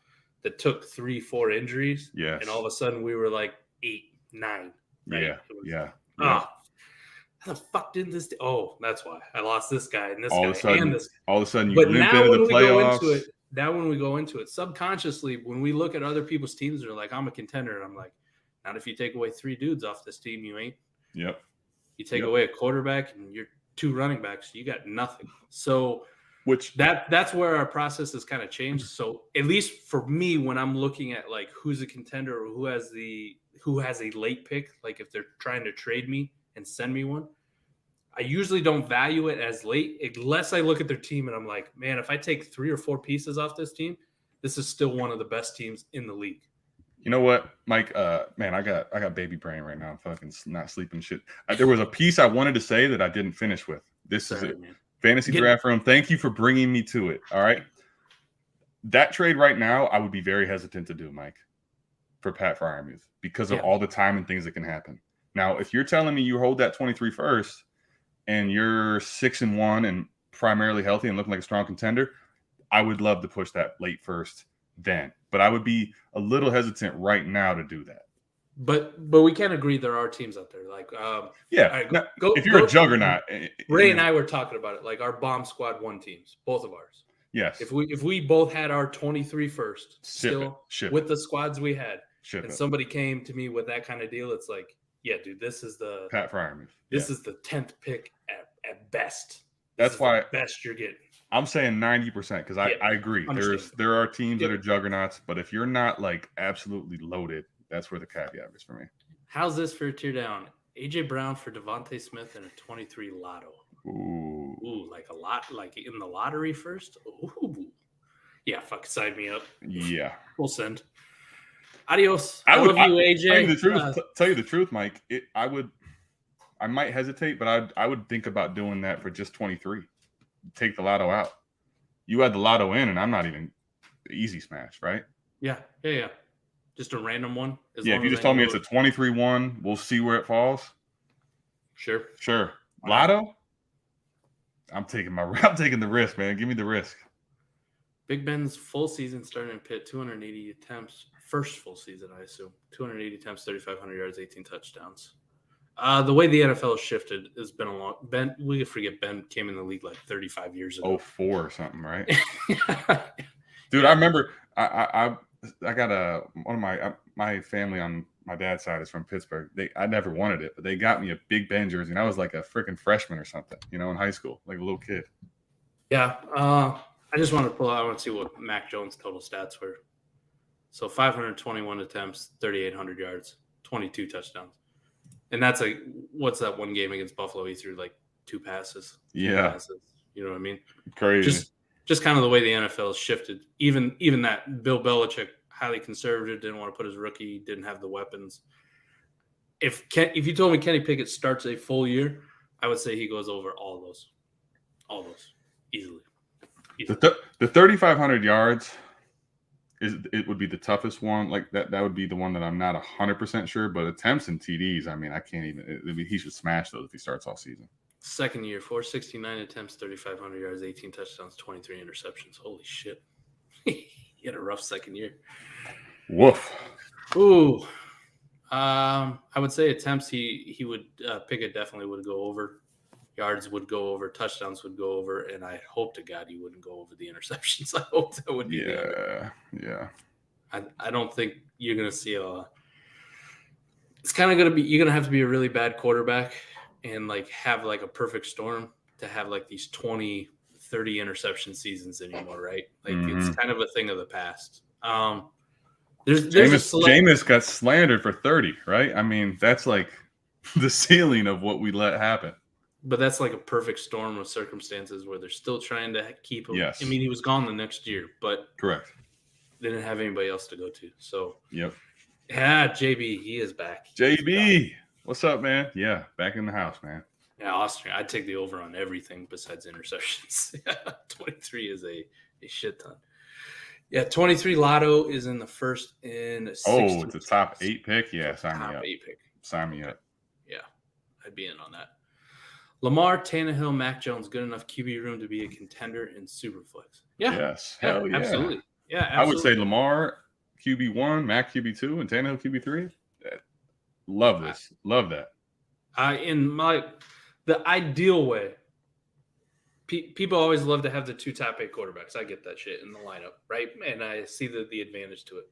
that took 3-4 injuries. Yes. And all of a sudden we were like 8-9. Right? Yeah. How the fuck did this? Oh, that's why I lost this guy and this all guy of a sudden, and this guy. All of a sudden, you limp into the playoffs. When we go into it, subconsciously, when we look at other people's teams, they're like, "I'm a contender," and I'm like, "Not if you take away 3 dudes off this team, you ain't." Yep. You take away a quarterback and you're 2 running backs, you got nothing. So, that's where our process has kind of changed. So, at least for me, when I'm looking at like who's a contender or who has a late pick, like if they're trying to trade me and send me one, I usually don't value it as late unless I look at their team and I'm like, man, if I take 3 or 4 pieces off this team, this is still one of the best teams in the league. You know what, Mike? Man, I got baby brain right now. I'm fucking not sleeping shit. There was a piece I wanted to say that I didn't finish with. This is it. Man. Fantasy Draft Room. Thank you for bringing me to it. All right. That trade right now, I would be very hesitant to do, Mike, for Pat Freiermuth because of all the time and things that can happen. Now, if you're telling me you hold that 23 first and you're 6-1 and primarily healthy and looking like a strong contender, I would love to push that late first then. But I would be a little hesitant right now to do that. But we can't agree there are teams out there like right, if you're a juggernaut. Ray and I were talking about it, like our bomb squad 1 teams, both of ours. Yes. If we both had our 23 first Ship with it. the squads we had, and somebody came to me with that kind of deal, it's like, yeah, dude, this is the Pat Freiermuth. This is the 10th pick at best. That's why the best you're getting. I'm saying 90% because I agree. There are teams that are juggernauts, but if you're not like absolutely loaded, that's where the caveat is for me. How's this for a tear down? AJ Brown for Devontae Smith and a 23 lotto. Ooh, like a lot, like in the lottery first. Ooh, yeah, fuck, sign me up. Yeah, we'll send. Adios. I love you, AJ. Tell you the truth, Mike. I might hesitate, but I would think about doing that for just 23. Take the lotto out. You had the lotto in, and I'm not even easy smash, right? Yeah. Just a random one. If you just told me it's a 23-1, we'll see where it falls. Sure. Lotto? I'm taking the risk, man. Give me the risk. Big Ben's full season starting in Pitt, 280 attempts. First full season, I assume. 280 attempts, 3,500 yards, 18 touchdowns. The way the NFL has shifted has been a long. Ben, we could forget Ben came in the league like 35 years ago. 04 or something, right? Dude, I remember I got one of my family on my dad's side is from Pittsburgh. I never wanted it, but they got me a Big Ben jersey, and I was like a freaking freshman or something, in high school, like a little kid. Yeah. I just want to pull out. I want to see what Mac Jones' total stats were. So 521 attempts, 3,800 yards, 22 touchdowns. And that's like, what's that one game against Buffalo? He threw like 2 passes. You know what I mean? Crazy. Just kind of the way the NFL has shifted. Even that Bill Belichick, highly conservative, didn't want to put his rookie, didn't have the weapons. If you told me Kenny Pickett starts a full year, I would say he goes over all those easily. The 3,500 yards it would be the toughest one. Like that would be the one that I'm not 100% sure. But attempts and TDs, I mean, I can't even. He should smash those if he starts all season. Second year, 469 attempts, 3,500 yards, 18 touchdowns, 23 interceptions. Holy shit! He had a rough second year. Woof. Ooh. I would say attempts. He would Pickett definitely would go over. Yards would go over, touchdowns would go over, and I hope to God he wouldn't go over the interceptions. I hope that would be yeah. I don't think you're going to see it's kind of going to be, you're going to have to be a really bad quarterback and like have like a perfect storm to have like these 20, 30 interception seasons anymore, right? Like it's kind of a thing of the past. Jameis got slandered for 30, right? I mean, that's like the ceiling of what we let happen. But that's like a perfect storm of circumstances where they're still trying to keep him. Yes. I mean, he was gone the next year, but correct. They didn't have anybody else to go to. So yep. Yeah, JB, he is back. JB, what's up, man? Yeah, back in the house, man. Yeah, Austria. I'd take the over on everything besides interceptions. 23 is a shit ton. Yeah, 23 Lotto is in the first in 60. Oh, it's a top 8 pick? Yeah, sign me up. Top 8 pick. Sign me up. Yeah, I'd be in on that. Lamar, Tannehill, Mac Jones, good enough QB room to be a contender in Superflex. Yeah. Yes. Hell yeah. Absolutely. Yeah, absolutely. I would say Lamar QB1, Mac QB2, and Tannehill QB3. Love this. Love that. The ideal way, people always love to have the 2 top 8 quarterbacks. I get that shit in the lineup, right? And I see the advantage to it.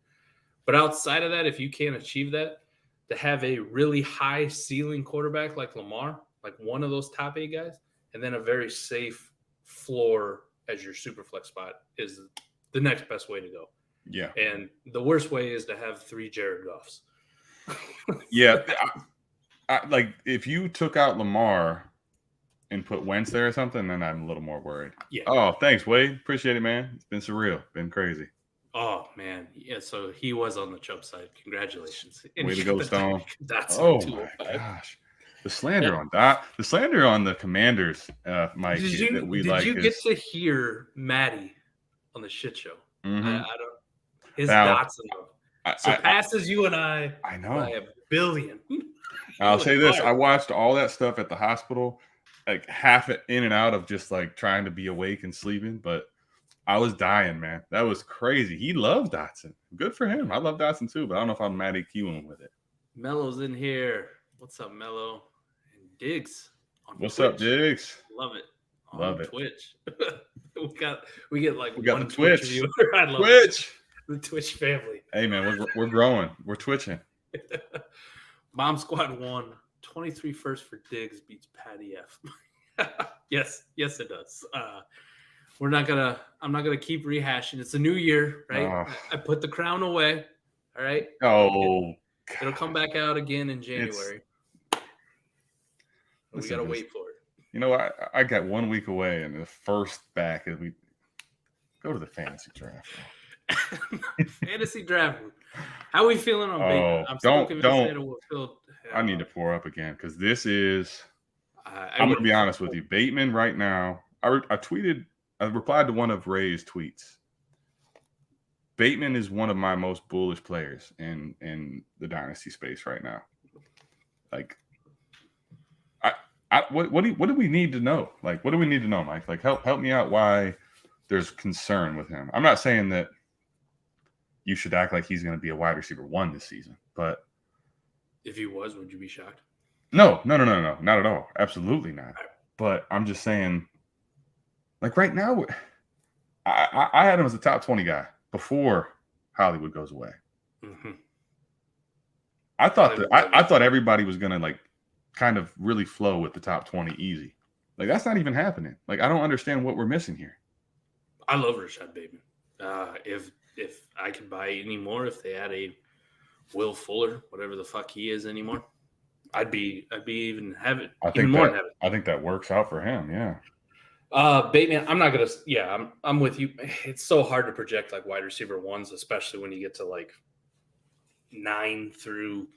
But outside of that, if you can't achieve that, to have a really high ceiling quarterback like Lamar, like one of those top 8 guys, and then a very safe floor as your super flex spot is the next best way to go. Yeah. And the worst way is to have 3 Jared Goffs. Yeah. Like if you took out Lamar and put Wentz there or something, then I'm a little more worried. Yeah. Oh, thanks, Wade. Appreciate it, man. It's been surreal. Been crazy. Oh, man. Yeah, so he was on the Chubb side. Congratulations. And Way to go, Stone. Dotson, Oh, my gosh. The slander on the Commanders, Mike, did you get to hear Maddie on the shit show? Mm-hmm. I don't. His Dotson surpasses you and I know by a billion. I'll say this: I watched all that stuff at the hospital, like half it in and out of just like trying to be awake and sleeping, but I was dying, man. That was crazy. He loved Dotson. Good for him. I love Dotson too, but I don't know if I'm mad at Q with it. Melo's in here. What's up, Melo? And Diggs on What's Twitch. up, Diggs? Love it. Love it. Twitch. we get like one Twitch viewer. I love Twitch. The Twitch family. Hey man, we're growing. We're twitching. Bomb Squad 1, 23 first for Diggs beats Patty F. yes, it does. I'm not gonna keep rehashing. It's a new year, right? I put the crown away. All right. Oh, it'll come back out again in January. We gotta wait for it. You know, I got 1 week away, and the first back is we go to the fantasy draft. Fantasy draft. How are we feeling on Bateman? I'm still convinced I need to pour up again because this is. I'm going to be honest with you. Bateman right now. I replied to one of Ray's tweets. Bateman is one of my most bullish players in the dynasty space right now. Like, what do we need to know? Like, what do we need to know, Mike? Like, help me out. Why there's concern with him? I'm not saying that you should act like he's going to be a wide receiver 1 this season, but if he was, would you be shocked? No, not at all. Absolutely not. But I'm just saying, like right now, I had him as a top 20 guy before Hollywood goes away. Mm-hmm. I thought everybody was going to like kind of really flow with the top 20 easy. Like that's not even happening. Like I don't understand what we're missing here. I love Rashad Bateman. If I could buy any more, if they had a Will Fuller, whatever the fuck he is anymore, I'd be even have it. I think that works out for him. Yeah. Bateman, I'm not gonna. Yeah, I'm with you. It's so hard to project like wide receiver 1s, especially when you get to like 9 through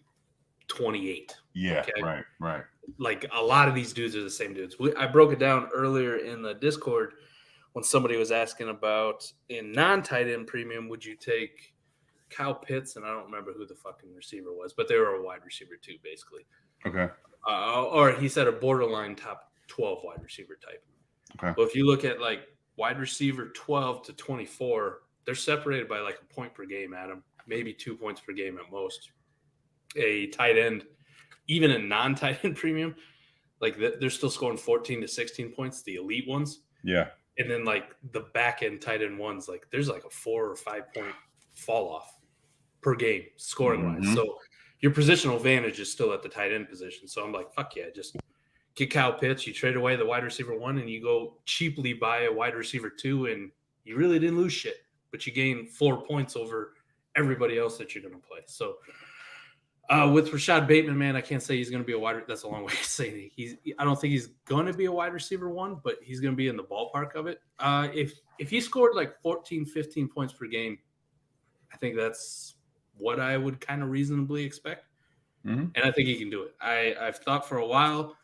28. Yeah. Okay? Right. Like a lot of these dudes are the same dudes. I broke it down earlier in the Discord when somebody was asking about in non-tight end premium, would you take Kyle Pitts? And I don't remember who the fucking receiver was, but they were a wide receiver 2, basically. Okay. Or he said a borderline top 12 wide receiver type. Okay. Well, if you look at like wide receiver 12 to 24, they're separated by like a point per game, Adam. Maybe 2 points per game at most. A tight end, even a non-tight end premium, like they're still scoring 14 to 16 points, the elite ones. Yeah. And then like the back end tight end ones, like there's like a 4 or 5 point fall off per game scoring wise. So your positional advantage is still at the tight end position. So I'm like, fuck yeah, just get Kyle Pitts. You trade away the wide receiver 1 and you go cheaply buy a wide receiver 2 and you really didn't lose shit, but you gain 4 points over everybody else that you're going to play. So with Rashad Bateman, man, I can't say he's going to be a wide. That's a long way of saying it. I don't think he's going to be a wide receiver 1, but he's going to be in the ballpark of it. If he scored like 14, 15 points per game, I think that's what I would kind of reasonably expect. Mm-hmm. And I think he can do it. I've thought for a while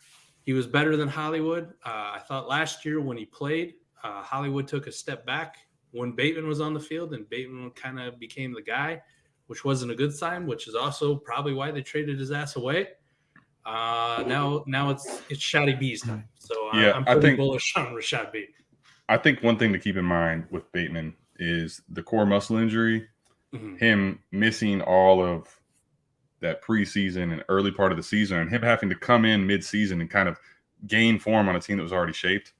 he was better than Hollywood. I thought last year when he played, Hollywood took a step back when Bateman was on the field, and Bateman kind of became the guy, which wasn't a good sign, which is also probably why they traded his ass away. Now it's Shoddy B's time. So I'm pretty bullish on Rashad Bateman. I think one thing to keep in mind with Bateman is the core muscle injury, him missing all of that preseason and early part of the season, and him having to come in mid-season and kind of gain form on a team that was already shaped.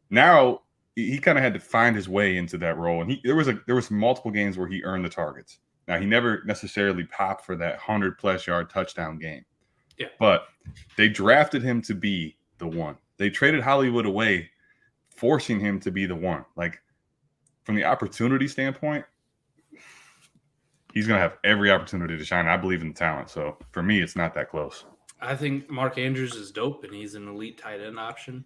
Now he kind of had to find his way into that role, and there was multiple games where he earned the targets. Now, he never necessarily popped for that 100-plus yard touchdown game. Yeah. But they drafted him to be the one. They traded Hollywood away, forcing him to be the one. Like, from the opportunity standpoint, he's going to have every opportunity to shine. I believe in the talent. So, for me, it's not that close. I think Mark Andrews is dope, and he's an elite tight end option.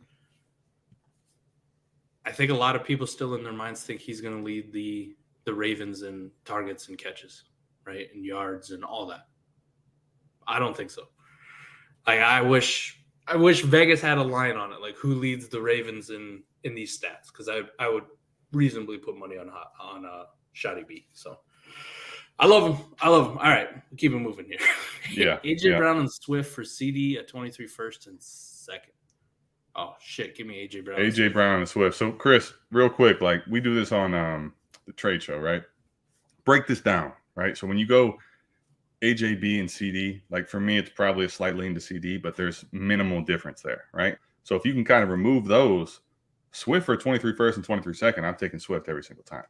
I think a lot of people still in their minds think he's going to lead the Ravens in targets and catches, right, and yards and all that. I don't think so. I wish Vegas had a line on it, like who leads the Ravens in these stats, because I would reasonably put money on Shoddy B. So I love him. All right, keep it moving here. Yeah. AJ Brown and Swift for CD at 23 first and second. Oh shit, give me AJ Brown. AJ Brown and Swift. So Chris, real quick, like we do this on the trade show, right? Break this down, right? So when you go AJB and CD, like for me, it's probably a slight lean to CD, but there's minimal difference there, right? So if you can kind of remove those, Swift for 23 first and 23 second, I'm taking Swift every single time.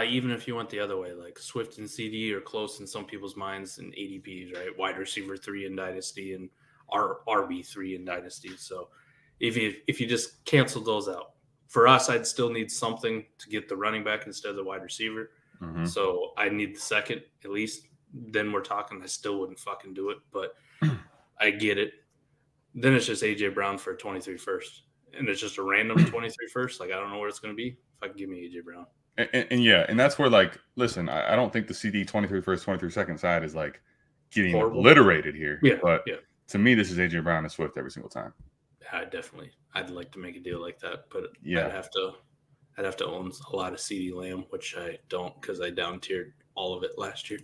Even if you went the other way, like Swift and CD are close in some people's minds in ADPs, right? Wide receiver 3 in Dynasty and RB 3 in Dynasty. So if you just cancel those out, for us, I'd still need something to get the running back instead of the wide receiver. Mm-hmm. So I need the second at least. Then we're talking. I still wouldn't fucking do it, but I get it. Then it's just AJ Brown for 23 first, and it's just a random 23 first. Like I don't know where it's going to be. If I can give me AJ Brown. And yeah, and that's where, like, listen, I don't think the CD 23 first, 23 second side is like getting obliterated here. Yeah, but to me, this is AJ Brown and Swift every single time. Yeah, I'd like to make a deal like that, but yeah, I'd have to own a lot of CD Lamb, which I don't because I down tiered all of it last year.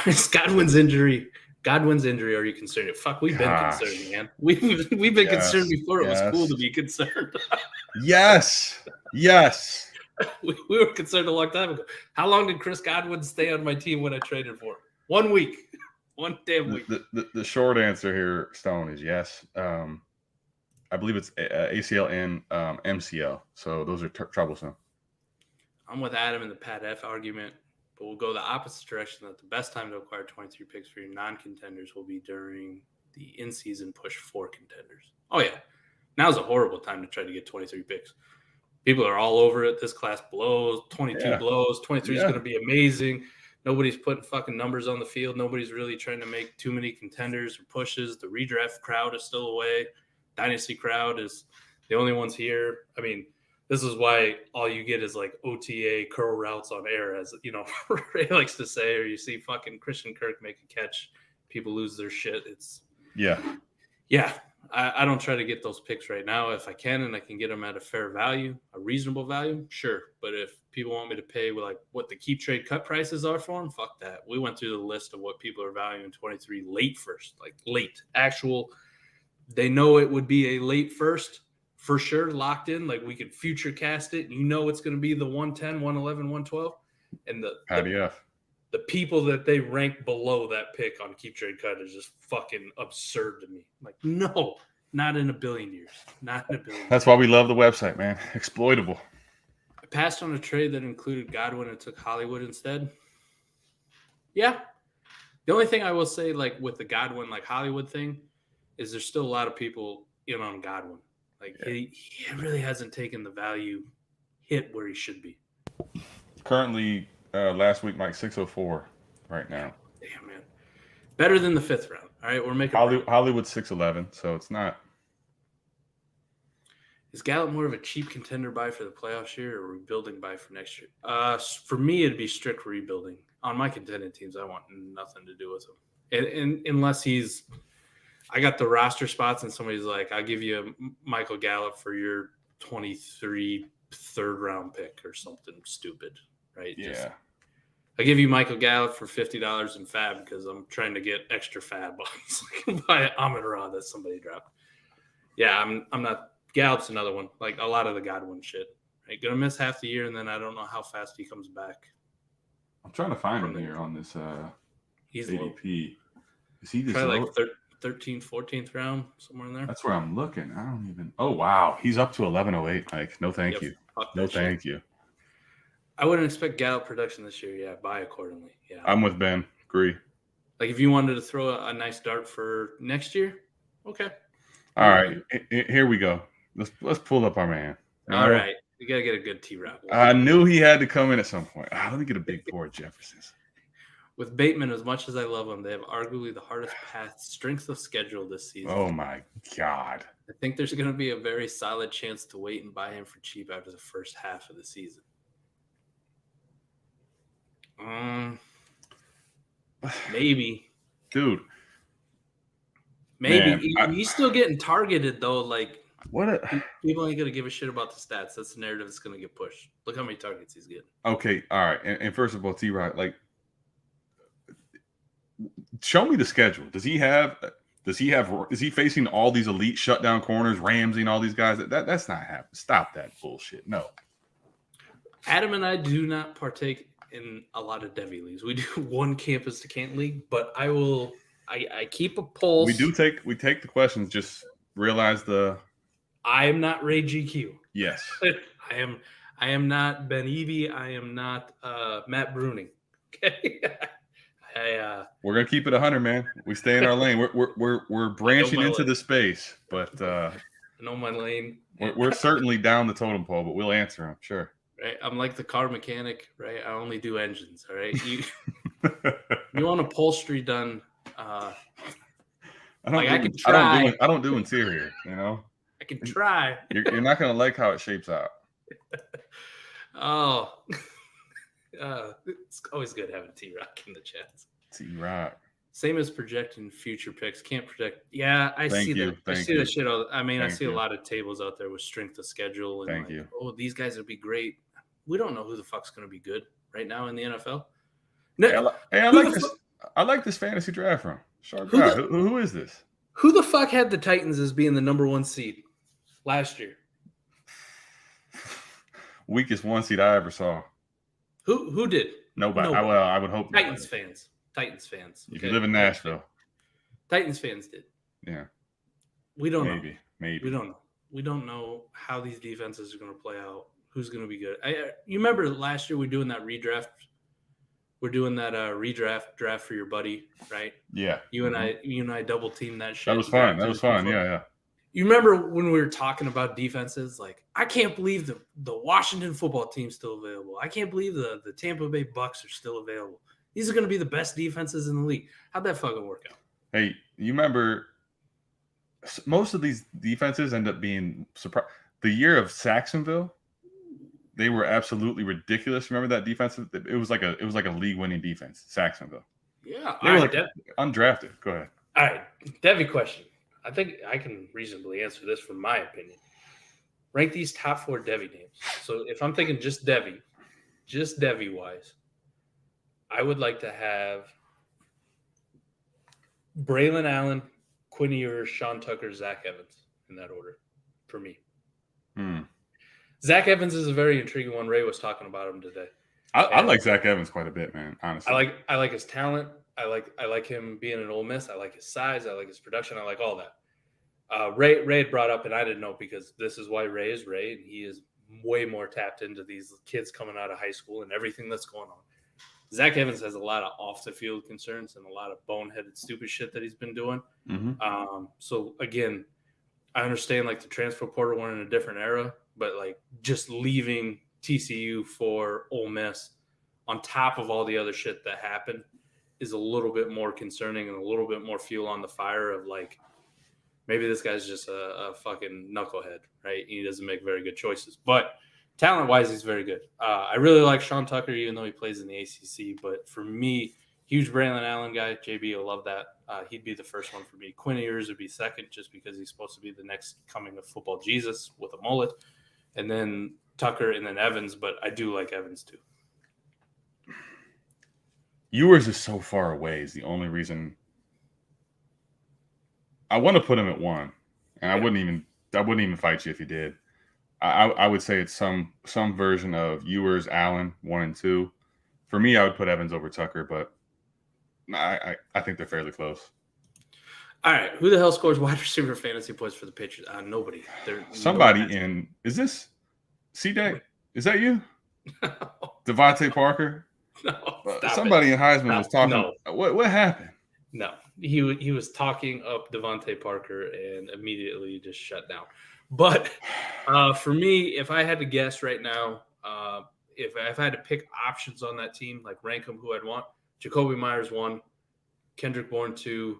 It's Godwin's injury. Are you concerned? Fuck, we've been concerned, man. We've been concerned before. It was cool to be concerned. Yes. We were concerned a long time ago. How long did Chris Godwin stay on my team when I traded for him? 1 week. 1 damn week. The short answer here, Stone, is yes. I believe it's ACL and MCL. So those are troublesome. I'm with Adam in the Pat F argument, but we'll go the opposite direction, that the best time to acquire 23 picks for your non-contenders will be during the in-season push for contenders. Oh, yeah. Now's a horrible time to try to get 23 picks. People are all over it. This class blows. 22 blows. 23 is going to be amazing. Nobody's putting fucking numbers on the field. Nobody's really trying to make too many contenders or pushes. The redraft crowd is still away. Dynasty crowd is the only ones here. I mean, this is why all you get is like OTA curl routes on air, as you know, Ray likes to say, or you see fucking Christian Kirk make a catch. People lose their shit. It's yeah. I don't try to get those picks right now. If I can and I can get them at a fair value, a reasonable value, sure. But if people want me to pay like what the keep trade cut prices are for them, fuck that. We went through the list of what people are valuing 23 late first, like late actual. They know it would be a late first for sure, locked in. Like we could future cast it. You know it's going to be the 110, 111, 112. And the people that they rank below that pick on keep trade cut is just fucking absurd to me. Like, no, not in a billion years. Not in a billion That's why we love the website, man. Exploitable. I passed on a trade that included Godwin and took Hollywood instead. Yeah. The only thing I will say, like with the Godwin, like Hollywood thing, is there's still a lot of people in on Godwin. Like he really hasn't taken the value hit where he should be. Currently, last week, Mike, 604 right now. Damn, man. Better than the 5th round. All right, we're making Hollywood 611, so it's not. Is Gallup more of a cheap contender buy for the playoffs year or rebuilding buy for next year? For me, it'd be strict rebuilding. On my contending teams, I want nothing to do with him. And unless he's – I got the roster spots and somebody's like, I'll give you Michael Gallup for your 23 third-round pick or something stupid, right? Yeah. I give you Michael Gallup for $50 in fab because I'm trying to get extra fab bucks. I can buy Amon-Ra that somebody dropped. Yeah, I'm not – Gallup's another one, like a lot of the Godwin shit. Right? Going to miss half the year, and then I don't know how fast he comes back. I'm trying to find him here on this he's ADP. Low. Is he just probably like 13th, 14th round, somewhere in there? That's where I'm looking. I don't even – oh, wow. He's up to 1108, Mike. No, thank you. No, thank you. I wouldn't expect Gallup production this year. Yeah, buy accordingly. Yeah, I'm with Ben. Agree. Like if you wanted to throw a nice dart for next year, okay. All right, here we go. Let's pull up our man. All right, you gotta get a good T-Rock. I knew he had to come in at some point. Let me get a big four Jeffersons. With Bateman, as much as I love him, they have arguably the hardest strength of schedule this season. Oh my God. I think there's going to be a very solid chance to wait and buy him for cheap after the first half of the season. Maybe. Dude. Maybe. He's still getting targeted, though. Like, people ain't going to give a shit about the stats. That's the narrative that's going to get pushed. Look how many targets he's getting. Okay, all right. And first of all, T-Rod, like, show me the schedule. Is he facing all these elite shutdown corners, Ramsey and all these guys? That's not happening. Stop that bullshit. No. Adam and I do not partake in a lot of Devy leagues. We do one campus to Canton league, but I keep a pulse. We take the questions. Just realize I am not Ray GQ. Yes. I am not Ben Eby. I am not Matt Bruning. Okay. We're gonna keep it 100, man. We stay in our lane. We're branching into the space, but I know my lane. We're certainly down the totem pole, but we'll answer them. Sure. Right. I'm like the car mechanic, right? I only do engines. All right. You want upholstery done? I can try. I don't do interior. You know. I can try. You're not gonna like how it shapes out. Oh. It's always good having T-Rock in the chats. T-Rock. Same as projecting future picks. Can't project. Yeah, I see that. I see that shit. I see a lot of tables out there with strength of schedule and these guys would be great. We don't know who the fuck's going to be good right now in the NFL. I like this fantasy draft from Sharp guy. Who is this? Who the fuck had the Titans as being the number 1 seed last year? Weakest 1 seed I ever saw. Who did? Nobody. I would hope Titans fans. If you live in Nashville. Titans fans did. Yeah. We don't know. Maybe. We don't know. We don't know how these defenses are going to play out. Who's going to be good? You remember last year we're doing that redraft? We're doing that draft for your buddy, right? Yeah. You and I double teamed that shit. That was fun. Yeah. You remember when we were talking about defenses? Like, I can't believe the Washington football team's still available. I can't believe the Tampa Bay Bucks are still available. These are going to be the best defenses in the league. How'd that fucking work out? Hey, you remember most of these defenses end up being surprised. The year of Saxonville, they were absolutely ridiculous. Remember that defensive? It was like a league-winning defense, Saxonville. Yeah. They were undrafted. Go ahead. All right. Devy question. I think I can reasonably answer this from my opinion. Rank these top 4 Devy names. So if I'm thinking just Devy-wise, I would like to have Braylon Allen, Quinn Ewers, Sean Tucker, Zach Evans in that order for me. Zach Evans is a very intriguing one. Ray was talking about him today. I like Zach Evans quite a bit, man, honestly. I like his talent. I like him being an Ole Miss. I like his size. I like his production. I like all that. Ray had brought up, and I didn't know because this is why Ray is Ray, and he is way more tapped into these kids coming out of high school and everything that's going on. Zach Evans has a lot of off-the-field concerns and a lot of boneheaded, stupid shit that he's been doing. Mm-hmm. So, again, I understand, like, the transfer portal went in a different era, but, like, just leaving TCU for Ole Miss on top of all the other shit that happened is a little bit more concerning and a little bit more fuel on the fire of, like, maybe this guy's just a fucking knucklehead, right? He doesn't make very good choices. But talent-wise, he's very good. I really like Sean Tucker, even though he plays in the ACC. But for me, huge Braylon Allen guy. JB will love that. He'd be the first one for me. Quinn Ewers would be second just because he's supposed to be the next coming of football Jesus with a mullet. And then Tucker and then Evans. But I do like Evans too. Ewers is so far away is the only reason I want to put him at 1. And I wouldn't even fight you if you did. I would say it's some version of Ewers, Allen, 1 and 2. For me, I would put Evans over Tucker, but I think they're fairly close. All right, who the hell scores wide receiver fantasy points for the Patriots? Nobody. Is this C-Day? Is that you? No. Devontae Parker? No. Somebody in Heisman was talking. No. What happened? No, he was talking up Devontae Parker and immediately just shut down. But for me, if I had to guess right now, if I had to pick options on that team, like rank them who I'd want, Jacoby Myers 1, Kendrick Bourne 2,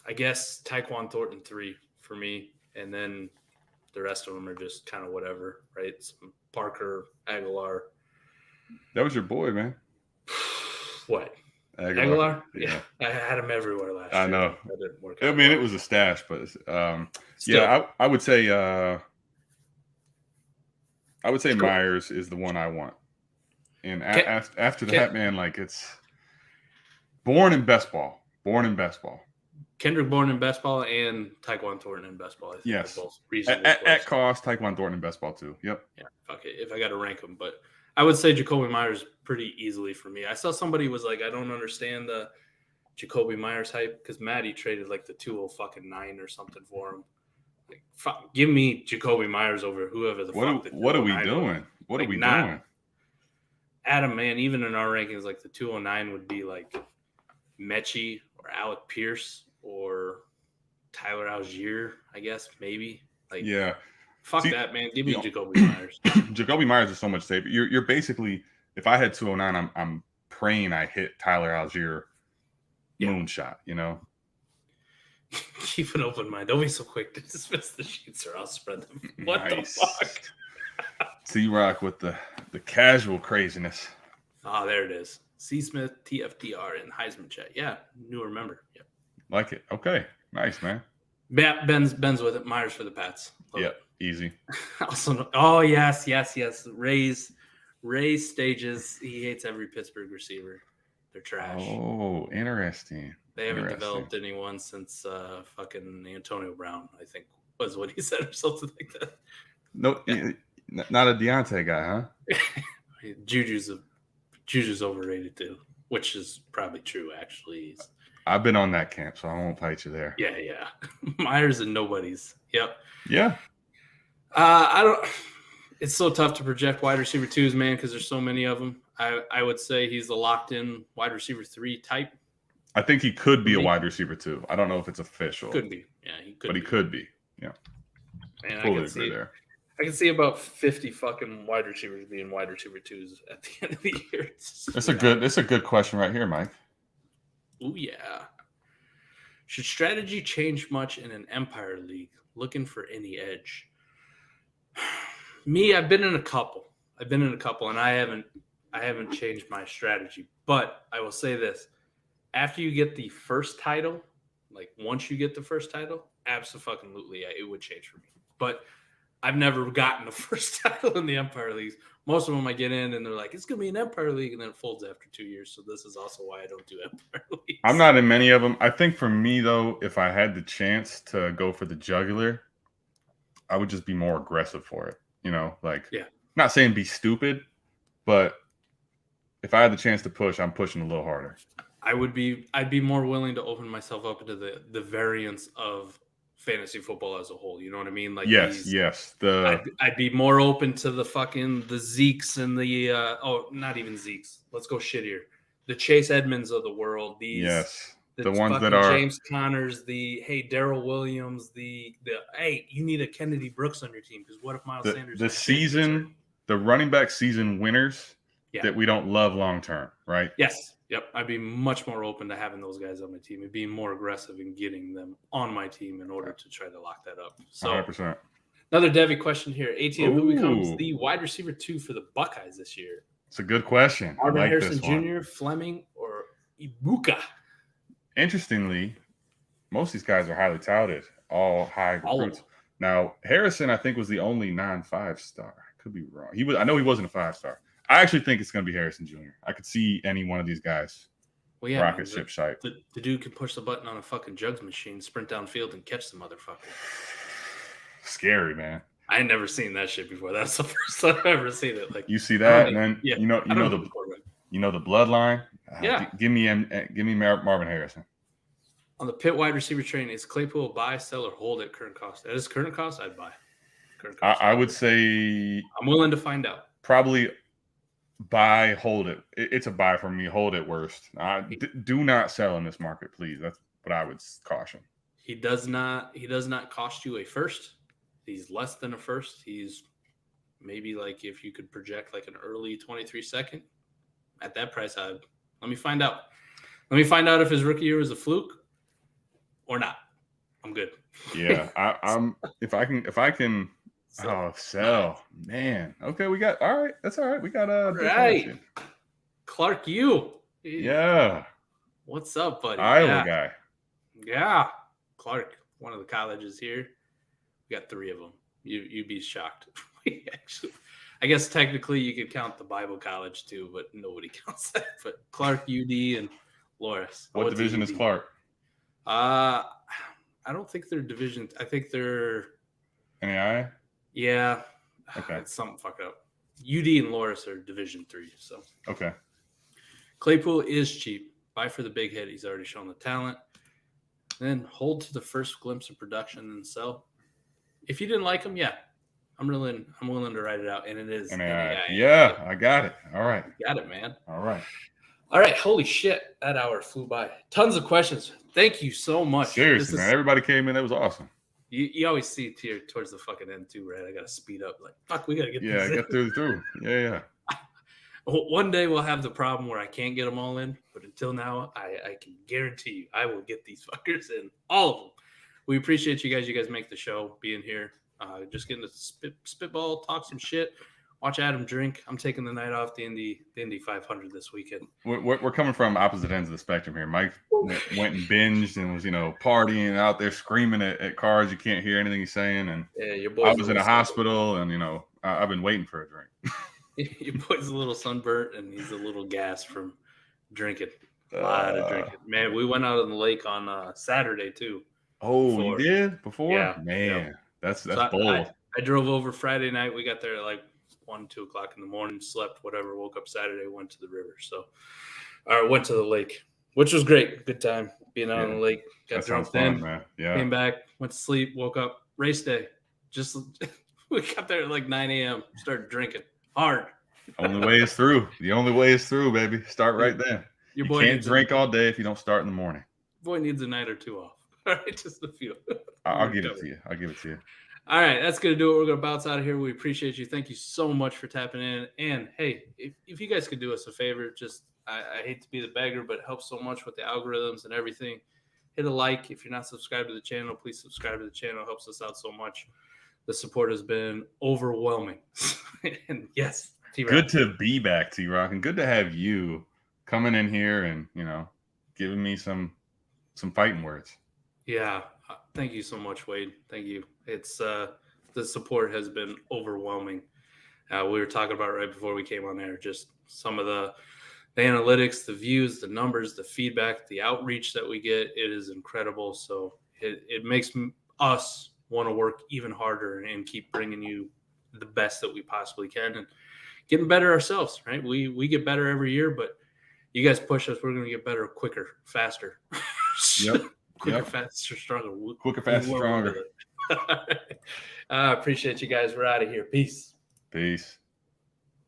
I guess Tyquan Thornton 3 for me, and then the rest of them are just kind of whatever, right? Some Parker, Aguilar. That was your boy, man. What? Aguilar? Yeah. I had him everywhere last year. I know. That didn't work out. I mean, it was a stash, but yeah, I would say Myers is the one I want. And after that, man, like it's Bourne in best ball. Kendrick Bourne in best ball and Tyquan Thornton in best ball. I think yes. both reasonable at cost, Tyquan Thornton in best ball too. Yep. Yeah. Fuck it. If I got to rank them, but I would say Jacoby Myers pretty easily for me. I saw somebody was like, I don't understand the Jacoby Myers hype because Matty traded like the 209 or something for him. Like, fuck, give me Jacoby Myers over whoever the fuck. What are we doing? What are we doing? Adam, man, even in our rankings, like the 209 would be like Mechie or Alec Pierce or Tyler Algier, I guess, maybe. Like, yeah. Fuck that, man. Give me Jacoby Myers. Jacoby Myers is so much safer. You're basically, if I had 209, I'm praying I hit Tyler Algier moonshot, you know? Keep an open mind. Don't be so quick to dismiss the sheets or I'll spread them. What the fuck? T-Rock with the casual craziness. Oh, there it is. C. Smith, TFDR, and Heisman chat. Yeah, new remember. Yep. Like it. Okay. Nice, man. Ben's with it. Myers for the Pats. Yep. Easy. Also, oh, yes. Ray's stages. He hates every Pittsburgh receiver. They're trash. Oh, interesting. They haven't developed anyone since fucking Antonio Brown, I think, was what he said or something like that. No, not a Deontay guy, huh? Juju's overrated too, which is probably true, actually. I've been on that camp, so I won't fight you there. Yeah. Myers and nobody's. Yep. Yeah. It's so tough to project wide receiver 2s, man, because there's so many of them. I would say he's a locked-in wide receiver 3 type. I think he could be a wide receiver 2. I don't know if it's official. Could be. Yeah, he could. But he could be. Yeah. Man, totally agree there. I can see about 50 fucking wide receivers being wide receiver 2s at the end of the year. It's a good question right here, Mike. Oh yeah. Should strategy change much in an Empire League? Looking for any edge. Me, I've been in a couple, and I haven't changed my strategy. But I will say this: after you get the first title, like once you get the first title, absolutely, yeah, it would change for me. But I've never gotten the first title in the Empire Leagues. Most of them I get in and they're like, it's going to be an Empire League, and then it folds after 2 years. So this is also why I don't do Empire Leagues. I'm not in many of them. I think for me, though, if I had the chance to go for the jugular, I would just be more aggressive for it. You know, like, not saying be stupid, but if I had the chance to push, I'm pushing a little harder. I'd be more willing to open myself up into the variance of fantasy football as a whole. You know what I mean? Like yes. I'd be more open to the Zekes and the not even Zekes. Let's go shittier. The Chase Edmonds of the world. The ones that are James Connors. Darrell Williams. The you need a Kennedy Brooks on your team because what if Miles Sanders? The running back season winners that we don't love long term, right? Yes. Yep, I'd be much more open to having those guys on my team and being more aggressive in getting them on my team in order to try to lock that up. So 100%. Another Devi question here. ATM, who becomes the wide receiver 2 for the Buckeyes this year? It's a good question. Marvin Harrison Jr., Fleming, or Ibuka? Interestingly, most of these guys are highly touted, all high recruits. Now, Harrison, I think, was the only non-5-star. I could be wrong. I know he wasn't a 5-star. I actually think it's going to be Harrison Jr. I could see any one of these guys rocket ship shite. The dude can push the button on a fucking jugs machine, sprint downfield, and catch the motherfucker. Scary, man. I ain't never seen that shit before. That's the first time I've ever seen it. Like you see that, and then you know the bloodline. Give me Marvin Harrison. On the Pitt wide receiver train, is Claypool buy, sell, or hold at current cost? At his current cost, I'd buy. I would say I'm willing to find out. Probably buy, hold it. It's a buy for me. Hold it worst. Do not sell in this market, please. That's what I would caution. He does not cost you a first. He's less than a first. He's maybe like if you could project like an early 23 second. at that price, let me find out. Let me find out if his rookie year was a fluke or not. I'm good. Yeah, I'm if I can. Sell, man. Okay, we got all right. That's all right. We got right. Clark, yeah. What's up, buddy? Iowa guy. Yeah, Clark, one of the colleges here. We got 3 of them. You'd be shocked. Actually, I guess technically you could count the Bible College too, but nobody counts that. But Clark, UD, and Loras. What division is Clark? I don't think they're division. I think they're NAIA. Yeah. Okay. It's something fucked up. UD and Loras are Division 3. So okay. Claypool is cheap. Buy for the big hit. He's already shown the talent. Then hold to the first glimpse of production and sell. If you didn't like him, yeah, I'm willing to write it out. And it is NAIA. Yeah, I got it. All right. You got it, man. All right. Holy shit. That hour flew by. Tons of questions. Thank you so much. Seriously, man. Everybody came in. That was awesome. You always see it here towards the fucking end too, right? I got to speed up. Like, fuck, we got to get these in. Get through. Yeah. One day we'll have the problem where I can't get them all in, but until now, I can guarantee you I will get these fuckers in, all of them. We appreciate you guys. You guys make the show, being here, just getting to spitball, talk some shit, watch Adam drink. I'm taking the night off, the Indy 500 this weekend. We're coming from opposite ends of the spectrum here. Mike went and binged and was, partying out there, screaming at cars. You can't hear anything he's saying. And your I was in a hospital, and I've been waiting for a drink. Your boy's a little sunburnt, and he's a little gassed from drinking. A lot of drinking. Man, we went out on the lake on Saturday too. Oh, you did before? Yeah, man, that's bold. I drove over Friday night. We got there at like 1-2 o'clock in the morning, slept, whatever, woke up Saturday, went to the river. So, went to the lake, which was great. Good time being out on the lake. Got drunk then, man. Yeah. Came back, went to sleep, woke up, race day. Just we got there at like 9 a.m. Started drinking hard. Only way is through. The only way is through, baby. Start right then. You can't drink all day if you don't start in the morning. Boy needs a night or two off. All right, just a few. I'll give it to you. I'll give it to you. All right, that's going to do it. We're going to bounce out of here. We appreciate you. Thank you so much for tapping in. And, hey, if you guys could do us a favor, just I hate to be the beggar, but it helps so much with the algorithms and everything. Hit a like. If you're not subscribed to the channel, please subscribe to the channel. It helps us out so much. The support has been overwhelming. And, yes, T-Rock. Good to be back, T-Rock, and good to have you coming in here and, giving me some fighting words. Yeah. Thank you so much, Wade. Thank you. It's the support has been overwhelming. We were talking about right before we came on there, just some of the analytics, the views, the numbers, the feedback, the outreach that we get. It is incredible. So it makes us want to work even harder and keep bringing you the best that we possibly can and getting better ourselves, right? We get better every year, but you guys push us. We're going to get better quicker, faster. Yep. Quicker, faster, stronger. Quicker, faster, stronger. Appreciate you guys. We're out of here. Peace. Peace.